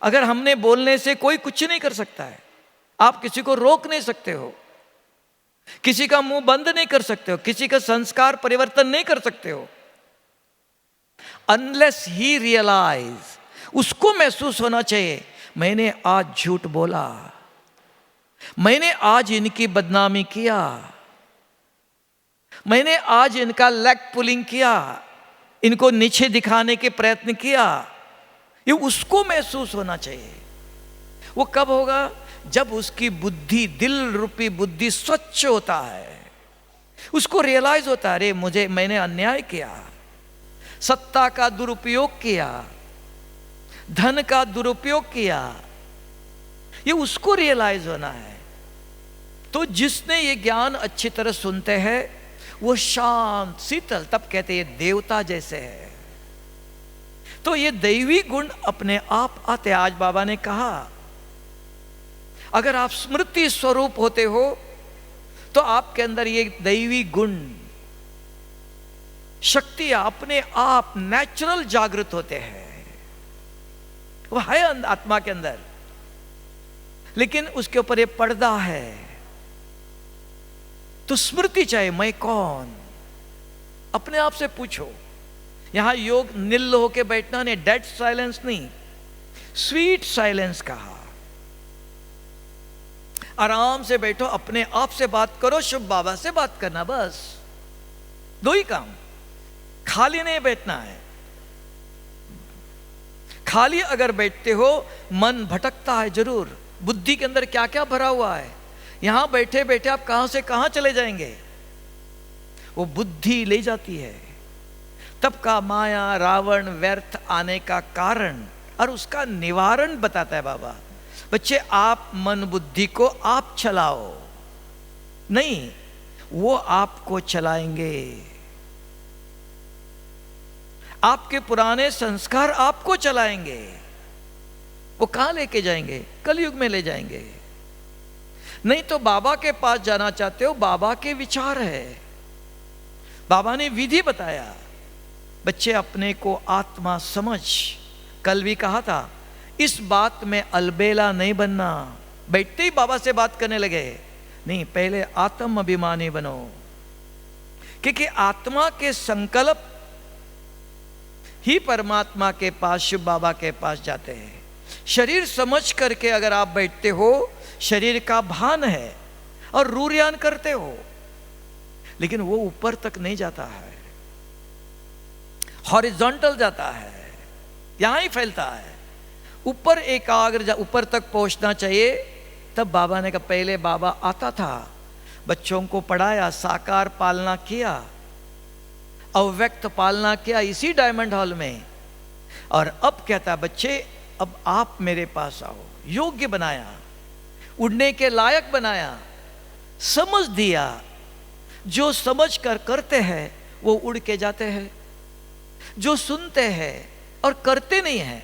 अगर हमने बोलने से कोई कुछ नहीं कर सकता है। आप किसी को रोक नहीं सकते हो, किसी का मुंह बंद नहीं कर सकते हो, किसी का संस्कार परिवर्तन नहीं कर सकते हो। अनलेस ही रियलाइज, उसको महसूस होना चाहिए मैंने आज झूठ बोला, मैंने आज इनकी बदनामी किया, मैंने आज इनका लेग पुलिंग किया, इनको नीचे दिखाने के प्रयत्न किया। ये उसको महसूस होना चाहिए। वो कब होगा? जब उसकी बुद्धि, दिल रूपी बुद्धि स्वच्छ होता है, उसको रियलाइज होता है अरे मैंने अन्याय किया, सत्ता का दुरुपयोग किया, धन का दुरुपयोग किया। ये उसको रियलाइज होना है। तो जिसने ये ज्ञान अच्छी तरह सुनते हैं वो शांत, शीतल, तब कहते हैं देवता जैसे है। तो ये दैवी गुण अपने आप आते। आज बाबा ने कहा अगर आप स्मृति स्वरूप होते हो तो आपके अंदर ये दैवी गुण शक्ति अपने आप नेचुरल जागृत होते हैं, वो है आत्मा के अंदर, लेकिन उसके ऊपर ये पर्दा है। तो स्मृति चाहिए, मैं कौन, अपने आप से पूछो। यहां योग निल होके बैठना नहीं, डेड साइलेंस नहीं, स्वीट साइलेंस कहा। आराम से बैठो, अपने आप से बात करो, शुभ बाबा से बात करना, बस दो ही काम। खाली नहीं बैठना है। खाली अगर बैठते हो मन भटकता है जरूर। बुद्धि के अंदर क्या क्या भरा हुआ है, यहां बैठे बैठे आप कहां से कहां चले जाएंगे, वो बुद्धि ले जाती है। तब का माया रावण व्यर्थ आने का कारण और उसका निवारण बताता है बाबा। बच्चे, आप मन बुद्धि को आप चलाओ नहीं, वो आपको चलाएंगे। आपके पुराने संस्कार आपको चलाएंगे। वो कहां लेके जाएंगे, कलयुग में ले जाएंगे। नहीं तो बाबा के पास जाना चाहते हो, बाबा के विचार है, बाबा ने विधि बताया। बच्चे, अपने को आत्मा समझ। कल भी कहा था, इस बात में अलबेला नहीं बनना। बैठते ही बाबा से बात करने लगे, नहीं, पहले आत्म अभिमानी बनो। क्योंकि आत्मा के संकल्प ही परमात्मा के पास, शिव बाबा के पास जाते हैं। शरीर समझ करके अगर आप बैठते हो, शरीर का भान है और रूरियान करते हो, लेकिन वो ऊपर तक नहीं जाता है, हॉरिजॉन्टल जाता है, यहां ही फैलता है। ऊपर एकाग्र, ऊपर तक पहुंचना चाहिए। तब बाबा ने कहा, पहले बाबा आता था, बच्चों को पढ़ाया, साकार पालना किया, अव्यक्त पालना किया इसी डायमंड हॉल में, और अब कहता, बच्चे अब आप मेरे पास आओ। योग्य बनाया, उड़ने के लायक बनाया, समझ दिया। जो समझ कर करते हैं वो उड़ के जाते हैं, जो सुनते हैं और करते नहीं हैं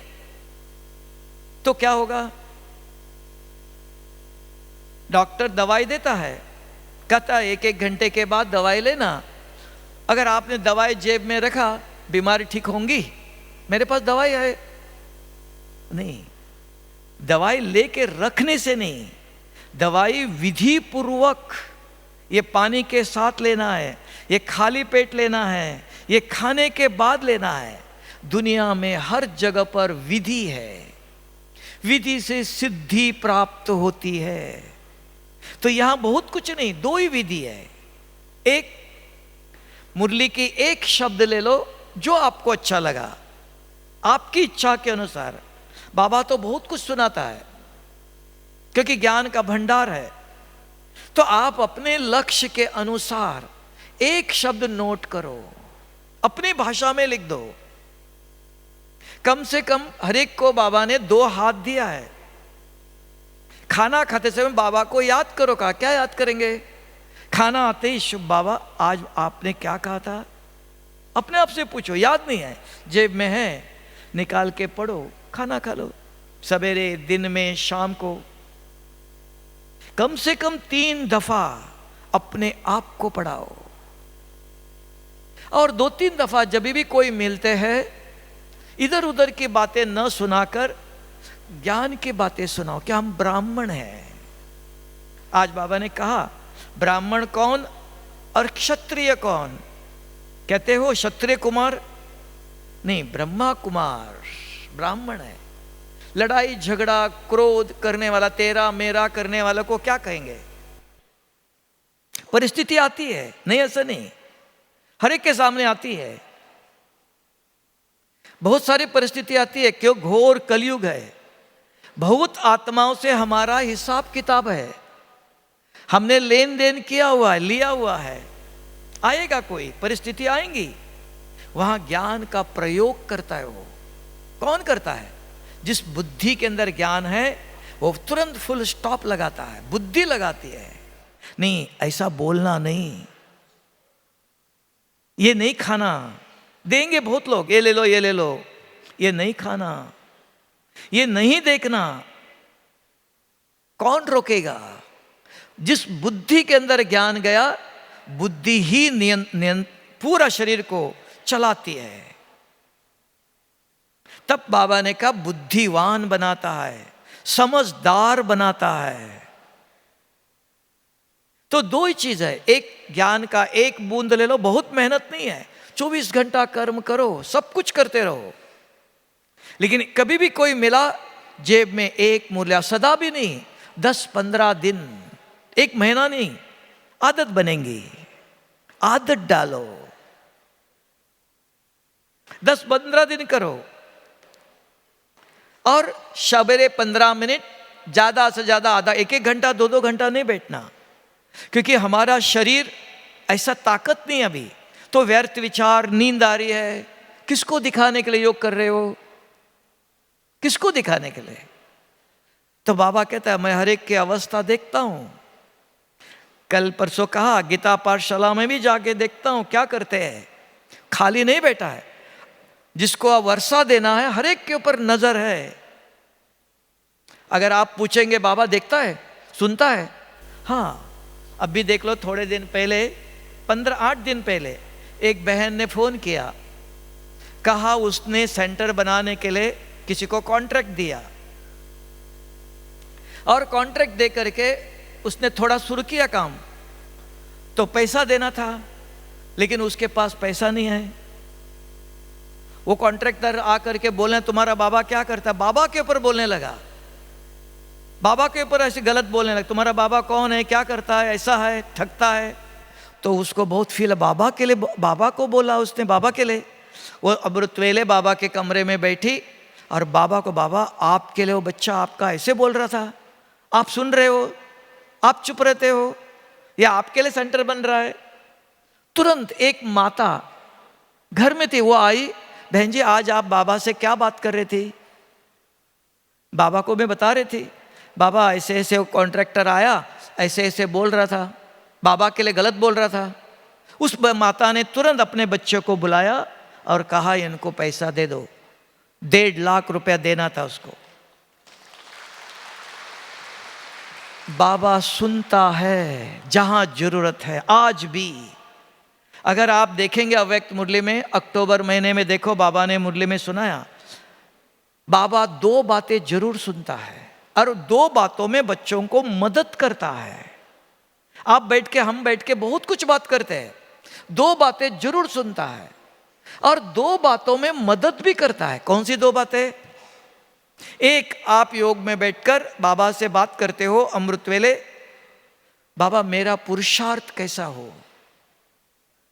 तो क्या होगा? डॉक्टर दवाई देता है, कहता है 1-1 घंटे के बाद दवाई लेना। अगर आपने दवाई जेब में रखा, बीमारी ठीक होंगी? मेरे पास दवाई है नहीं। दवाई लेके रखने से नहीं, दवाई विधि पूर्वक, ये पानी के साथ लेना है, ये खाली पेट लेना है, ये खाने के बाद लेना है। दुनिया में हर जगह पर विधि है, विधि से सिद्धि प्राप्त होती है। तो यहां बहुत कुछ नहीं, 2 ही विधि है। एक मुरली की एक शब्द ले लो जो आपको अच्छा लगा, आपकी इच्छा के अनुसार। बाबा तो बहुत कुछ सुनाता है क्योंकि ज्ञान का भंडार है। तो आप अपने लक्ष्य के अनुसार एक शब्द नोट करो, अपनी भाषा में लिख दो। कम से कम हर एक को बाबा ने 2 हाथ दिया है। खाना खाते समय बाबा को याद करो। कहा, क्या याद करेंगे? खाना आते ही, शुभ बाबा आज आपने क्या कहा था? अपने आप से पूछो, याद नहीं है, जेब में है, निकाल के पढ़ो, खाना खा लो। सवेरे, दिन में, शाम को कम से कम 3 दफा अपने आप को पढ़ाओ। और 2-3 दफा जब भी कोई मिलते हैं, इधर उधर की बातें न सुनाकर ज्ञान की बातें सुनाओ कि हम ब्राह्मण हैं। आज बाबा ने कहा, ब्राह्मण कौन और क्षत्रिय कौन? कहते हो क्षत्रिय कुमार? नहीं, ब्रह्मा कुमार ब्राह्मण है। लड़ाई झगड़ा क्रोध करने वाला, तेरा मेरा करने वाला को क्या कहेंगे? परिस्थिति आती है, नहीं ऐसा नहीं, हर एक के सामने आती है। बहुत सारी परिस्थिति आती है, क्यों? घोर कलयुग है। बहुत आत्माओं से हमारा हिसाब किताब है, हमने लेन देन किया हुआ है, लिया हुआ है। आएगा कोई परिस्थिति, आएंगी, वहां ज्ञान का प्रयोग करता है। वो कौन करता है? जिस बुद्धि के अंदर ज्ञान है वो तुरंत फुल स्टॉप लगाता है, बुद्धि लगाती है। नहीं, ऐसा बोलना नहीं, ये नहीं खाना। देंगे बहुत लोग, ये ले लो, ये ले लो, ये नहीं खाना, ये नहीं देखना। कौन रोकेगा? जिस बुद्धि के अंदर ज्ञान गया, बुद्धि ही पूरा शरीर को चलाती है। तब बाबा ने कहा बुद्धिवान बनाता है, समझदार बनाता है। तो दो ही चीज है, एक ज्ञान का एक बूंद ले लो, बहुत मेहनत नहीं है, 24 घंटा कर्म करो, सब कुछ करते रहो, लेकिन कभी भी कोई मिला जेब में एक मूल्य, सदा भी नहीं, 10-15 दिन, एक महीना नहीं, आदत बनेंगी। आदत डालो, 10-15 दिन करो, और सवेरे 15 मिनट, ज्यादा से ज्यादा आधा, 1-1 घंटा 2-2 घंटा नहीं बैठना, क्योंकि हमारा शरीर ऐसा ताकत नहीं अभी, तो व्यर्थ विचार, नींद आ रही है, किसको दिखाने के लिए योग कर रहे हो, किसको दिखाने के लिए? तो बाबा कहता है मैं हर एक की अवस्था देखता हूं। कल परसों कहा गीता पाठशाला में भी जाके देखता हूं क्या करते हैं, खाली नहीं बैठा है, जिसको अब वर्षा देना है हर एक के ऊपर नजर है। अगर आप पूछेंगे बाबा देखता है, सुनता है? हाँ, अभी देख लो, थोड़े दिन पहले, 15-8 दिन पहले एक बहन ने फोन किया, कहा उसने सेंटर बनाने के लिए किसी को कॉन्ट्रैक्ट दिया, और कॉन्ट्रैक्ट दे करके उसने थोड़ा शुरू किया काम, तो पैसा देना था, लेकिन उसके पास पैसा नहीं है। वो कॉन्ट्रैक्टर आकर के बोले तुम्हारा बाबा क्या करता है, बाबा के ऊपर बोलने लगा, बाबा के ऊपर ऐसे गलत बोलने लगा, तुम्हारा बाबा कौन है, क्या करता है, ऐसा है, ठगता है। तो उसको बहुत फील, बाबा के लिए, बाबा को बोला उसने, बाबा के लिए। वो अमृतवेले बाबा के कमरे में बैठी और बाबा को, बाबा आपके लिए वो बच्चा आपका ऐसे बोल रहा था, आप सुन रहे हो, आप चुप रहते हो, या आपके लिए सेंटर बन रहा है? तुरंत एक माता घर में थी, वो आई, बहन जी आज आप बाबा से क्या बात कर रहे थे? बाबा को मैं बता रही थी, बाबा ऐसे ऐसे वो कॉन्ट्रैक्टर आया, ऐसे ऐसे बोल रहा था, बाबा के लिए गलत बोल रहा था। उस माता ने तुरंत अपने बच्चे को बुलाया और कहा इनको पैसा दे दो, 1.5 लाख रुपया देना था उसको। बाबा सुनता है जहां जरूरत है। आज भी अगर आप देखेंगे अव्यक्त मुरली में, अक्टूबर महीने में देखो, बाबा ने मुरली में सुनाया, बाबा 2 बातें जरूर सुनता है, और 2 बातों में बच्चों को मदद करता है। आप बैठ के, हम बैठ के बहुत कुछ बात करते हैं, 2 बातें जरूर सुनता है, और 2 बातों में मदद भी करता है। कौन सी 2 बातें? एक, आप योग में बैठकर बाबा से बात करते हो अमृत वेले, बाबा मेरा पुरुषार्थ कैसा हो,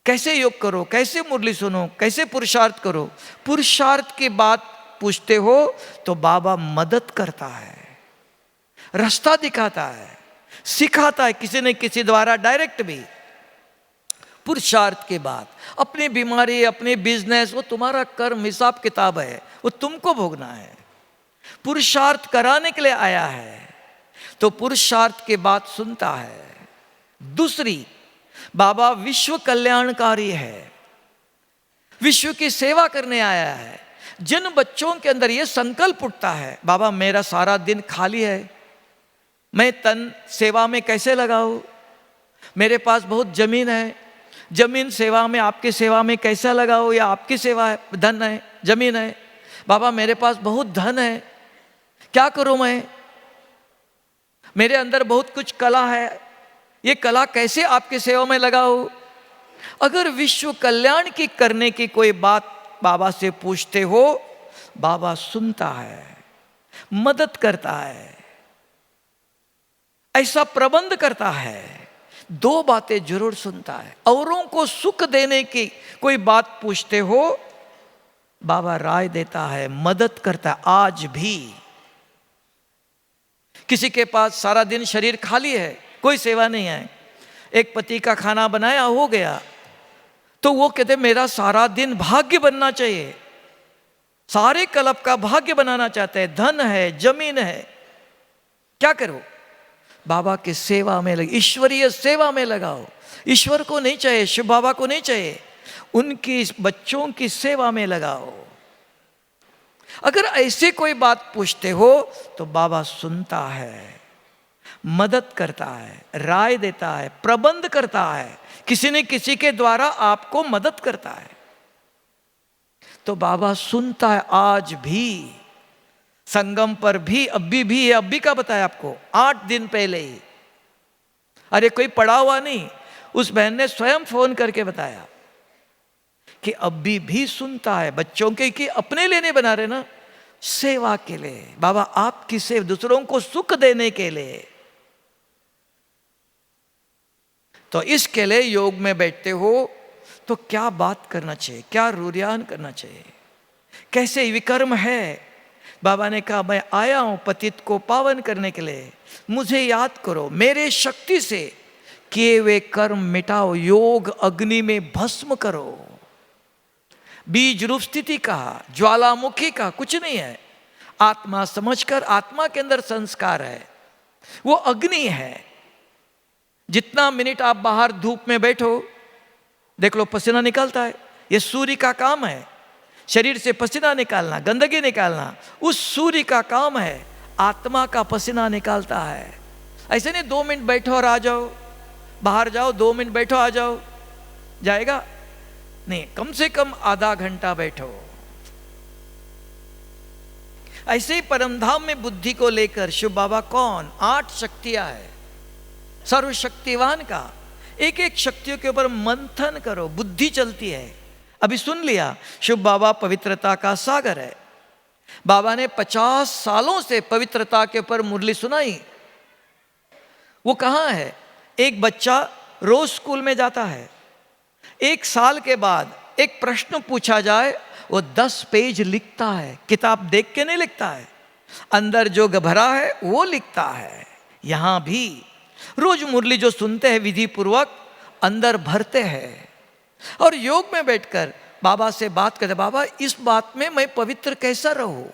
कैसे योग करो, कैसे मुरली सुनो, कैसे पुरुषार्थ करो, पुरुषार्थ की बात पूछते हो तो बाबा मदद करता है, रास्ता दिखाता है, सिखाता है, किसी न किसी द्वारा डायरेक्ट भी। पुरुषार्थ के बाद अपनी बीमारी, अपने बिजनेस, वो तुम्हारा कर्म हिसाब किताब है, वो तुमको भोगना है, पुरुषार्थ कराने के लिए आया है, तो पुरुषार्थ के बाद सुनता है। दूसरी, बाबा विश्व कल्याणकारी है, विश्व की सेवा करने आया है। जिन बच्चों के अंदर ये संकल्प उठता है, बाबा मेरा सारा दिन खाली है, मैं तन सेवा में कैसे लगाऊं, मेरे पास बहुत जमीन है, जमीन सेवा में, आपकी सेवा में कैसा लगाओ, या आपकी सेवा है, धन है, जमीन है, बाबा मेरे पास बहुत धन है, क्या करूं मैं, मेरे अंदर बहुत कुछ कला है, ये कला कैसे आपकी सेवा में लगाओ। अगर विश्व कल्याण की करने की कोई बात बाबा से पूछते हो, बाबा सुनता है, मदद करता है, ऐसा प्रबंध करता है। 2 बातें जरूर सुनता है। औरों को सुख देने की कोई बात पूछते हो, बाबा राय देता है, मदद करता है। आज भी किसी के पास सारा दिन शरीर खाली है, कोई सेवा नहीं है, एक पति का खाना बनाया हो गया, तो वो कहते मेरा सारा दिन भाग्य बनना चाहिए, सारे कल्प का भाग्य बनाना चाहते हैं, धन है, जमीन है, क्या करो, बाबा की सेवा में लगे, ईश्वरीय सेवा में लगाओ। ईश्वर को नहीं चाहिए, शिव बाबा को नहीं चाहिए, उनकी बच्चों की सेवा में लगाओ। अगर ऐसे कोई बात पूछते हो तो बाबा सुनता है, मदद करता है, राय देता है, प्रबंध करता है, किसी न किसी के द्वारा आपको मदद करता है। तो बाबा सुनता है आज भी, संगम पर भी, अभी भी है। अभी का बताया आपको 8 दिन पहले ही। अरे कोई पड़ा हुआ नहीं, उस बहन ने स्वयं फोन करके बताया कि अभी भी सुनता है। बच्चों के कि अपने लिए नहीं बना रहे ना, सेवा के लिए। बाबा आपकी सेवा, दूसरों को सुख देने के लिए। तो इसके लिए योग में बैठते हो तो क्या बात करना चाहिए, क्या रुरियान करना चाहिए, कैसे विकर्म है। बाबा ने कहा मैं आया हूं पतित को पावन करने के लिए, मुझे याद करो, मेरे शक्ति से किए हुए कर्म मिटाओ, योग अग्नि में भस्म करो। बीज रूप स्थिति कहा, ज्वालामुखी का कुछ नहीं है। आत्मा समझकर, आत्मा के अंदर संस्कार है, वो अग्नि है। जितना मिनट आप बाहर धूप में बैठो, देख लो पसीना निकलता है, ये सूर्य का काम है। शरीर से पसीना निकालना, गंदगी निकालना, उस सूर्य का काम है। आत्मा का पसीना निकालता है। ऐसे नहीं 2 मिनट बैठो और आ जाओ, बाहर जाओ 2 मिनट बैठो आ जाओ, जाएगा नहीं। कम से कम आधा घंटा बैठो। ऐसे ही परमधाम में बुद्धि को लेकर शिव बाबा कौन, 8 शक्तियां है सर्वशक्तिवान का। एक एक शक्तियों के ऊपर मंथन करो, बुद्धि चलती है। अभी सुन लिया, शिव बाबा पवित्रता का सागर है। बाबा ने 50 सालों से पवित्रता के ऊपर मुरली सुनाई। वो कहाँ है? एक बच्चा रोज स्कूल में जाता है, 1 साल के बाद एक प्रश्न पूछा जाए, वो 10 पेज लिखता है। किताब देख के नहीं लिखता है, अंदर जो भरा है वो लिखता है। यहां भी रोज मुरली जो सुनते हैं विधि पूर्वक अंदर भरते हैं। और योग में बैठकर बाबा से बात करते, बाबा इस बात में मैं पवित्र कैसा रहूं,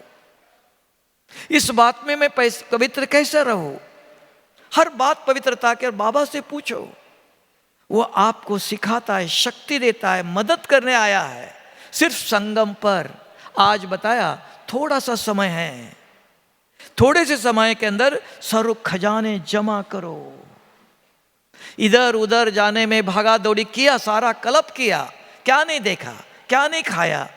इस बात में मैं पवित्र कैसा रहूं। हर बात पवित्रता के बाबा से पूछो, वो आपको सिखाता है, शक्ति देता है, मदद करने आया है। सिर्फ संगम पर आज बताया थोड़ा सा समय है, थोड़े से समय के अंदर सर्व खजाने जमा करो। इधर उधर जाने में भागा दौड़ी किया, सारा कलप किया, क्या नहीं देखा, क्या नहीं खाया।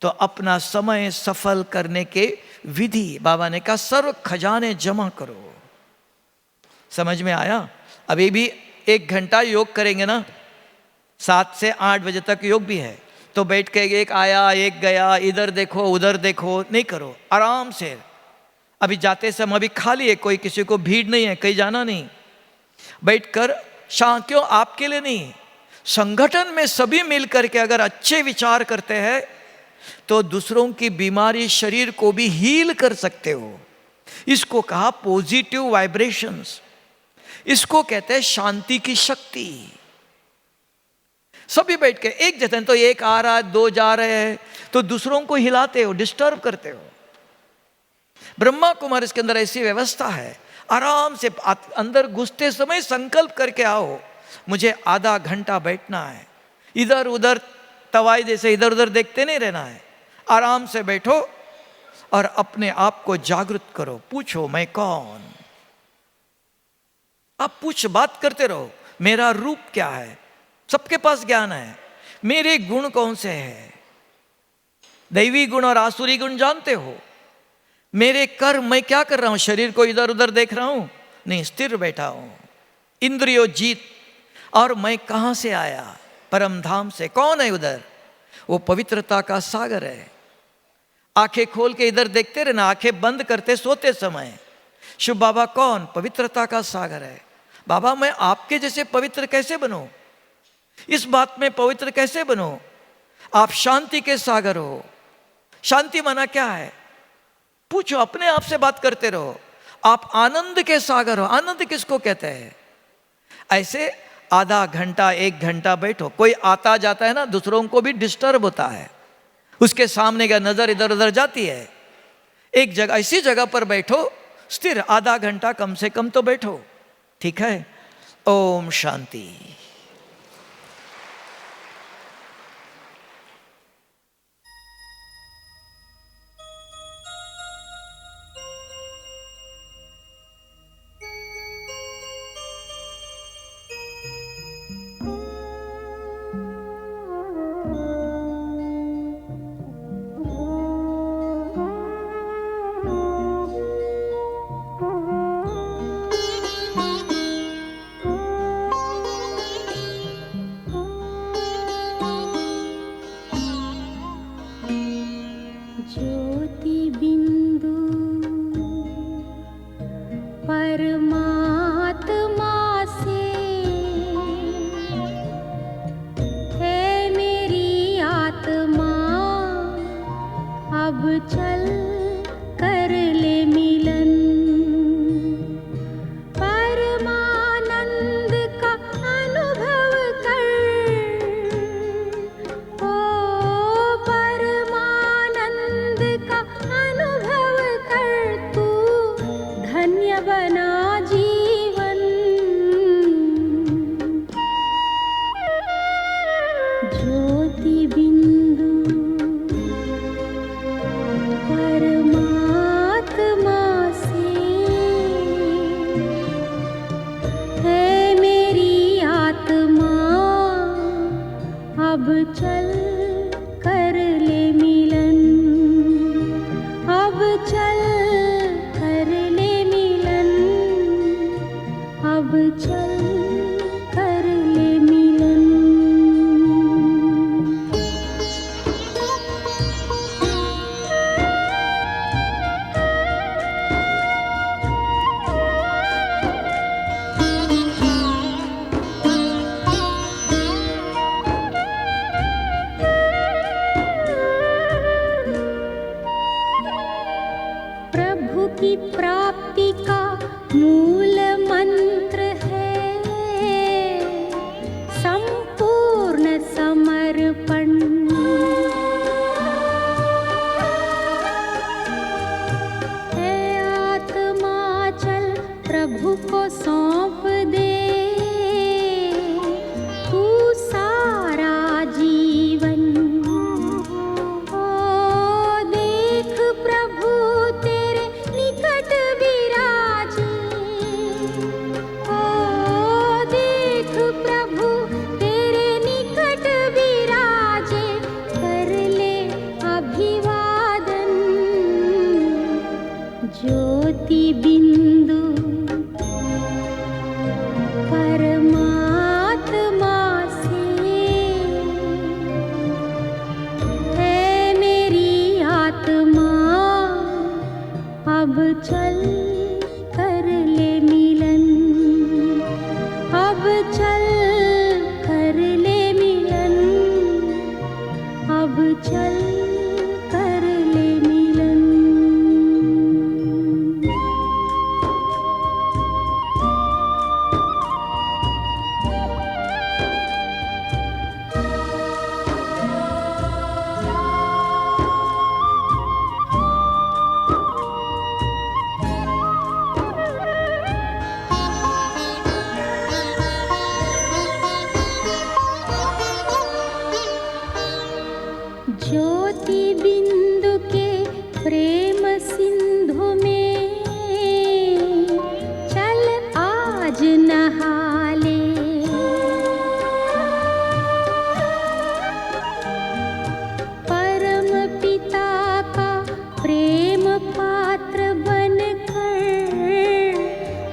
तो अपना समय सफल करने के विधि बाबा ने कहा सर्व खजाने जमा करो। समझ में आया? अभी भी 1 घंटा योग करेंगे ना, 7 से 8 बजे तक योग भी है। तो बैठ के एक आया एक गया, इधर देखो उधर देखो नहीं करो, आराम से। अभी जाते समय अभी खाली है, कोई किसी को भीड़ नहीं है, कहीं जाना नहीं। बैठकर शांत, क्यों आपके लिए नहीं, संगठन में सभी मिलकर के अगर अच्छे विचार करते हैं तो दूसरों की बीमारी शरीर को भी हील कर सकते हो। इसको कहा पॉजिटिव वाइब्रेशंस, इसको कहते हैं शांति की शक्ति। सभी बैठ के एक जैसे, तो एक आ रहा है 2 जा रहे हैं, तो दूसरों को हिलाते हो, डिस्टर्ब करते हो। ब्रह्मा कुमार इसके अंदर ऐसी व्यवस्था है। आराम से अंदर घुसते समय संकल्प करके आओ, मुझे आधा घंटा बैठना है। इधर उधर तवाई जैसे इधर उधर देखते नहीं रहना है। आराम से बैठो और अपने आप को जागृत करो। पूछो मैं कौन, आप पूछ बात करते रहो। मेरा रूप क्या है, सबके पास ज्ञान है। मेरे गुण कौन से हैं, दैवी गुण और आसुरी गुण जानते हो। मेरे कर्म, मैं क्या कर रहा हूं, शरीर को इधर उधर देख रहा हूं नहीं, स्थिर बैठा हूं, इंद्रियों जीत। और मैं कहां से आया, परम धाम से। कौन है उधर, वो पवित्रता का सागर है। आंखें खोल के इधर देखते रहना, आंखें बंद करते सोते समय। शिव बाबा कौन, पवित्रता का सागर है। बाबा मैं आपके जैसे पवित्र कैसे बनूं, इस बात में पवित्र कैसे बनूं। आप शांति के सागर हो। शांति माना क्या है, पूछो, अपने आप से बात करते रहो। आप आनंद के सागर हो। आनंद किसको कहते हैं? ऐसे आधा घंटा 1 घंटा बैठो। कोई आता जाता है ना, दूसरों को भी डिस्टर्ब होता है, उसके सामने का नजर इधर उधर जाती है। एक जगह, ऐसी जगह पर बैठो, स्थिर, आधा घंटा कम से कम तो बैठो, ठीक है। ओम शांति। ज्योति बिंदु परमात्मा से है मेरी आत्मा, अब चल कर ले मिलन। परमानंद का अनुभव कर, ओ परमानंद का अनुभव कर, तू धन्य बना जीवन। ज्योति बिंदु परमात्मा से है मेरी आत्मा, अब चल कर ले मिलन। अब चल कर ले मिलन, अब चल कर ले मिलन। प्रभु की प्राप्ति का मूल मंत्र है संपूर्ण समर्पण। है आत्मा चल प्रभु को सौंप दे, तू सारा जीवन। ओ देख प्रभु तेरे निकट विराजे, ओ देख प्रभु तेरे निकट विराजे, कर ले अभिवादन। ज्योति बिंदु परमात्मा से है मेरी आत्मा, अब चल कर ले मिलन। अब चल कर ले मिलन, अब चल कर ले मिलन। ज्योति बिंदु के प्रेम सिंधु में चल आज नहा ले। परम पिता का प्रेम पात्र बनकर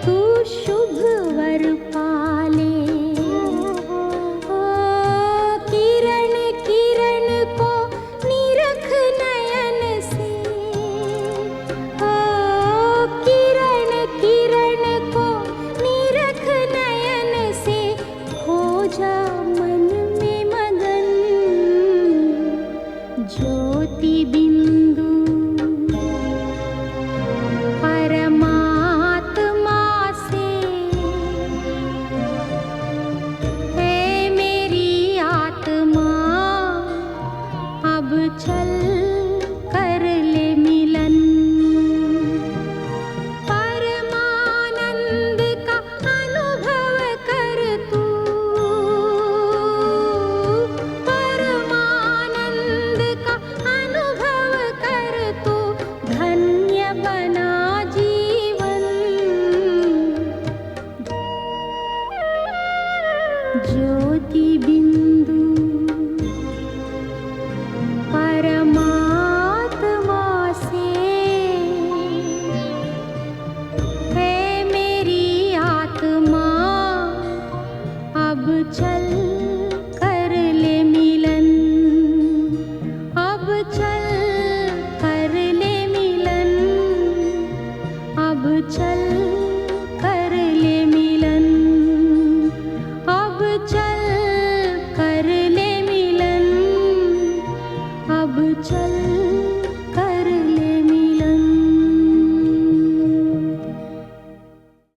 तू शुभ वर पाले। ओ किरण किरण को निरख नयन से, ओ किरण किरण को निरख नयन से, हो जा मन में मगन। ज्योति बिंदु परमात्मा से है मेरी आत्मा, अब चल कर ले मिलन। परमानंद का अनुभव कर तू, परमानंद का अनुभव कर तू, धन्य बना जीवन। ज्योति बिंदु परमात्मा से है मेरी आत्मा, अब चल कर ले मिलन। अब चल कर चल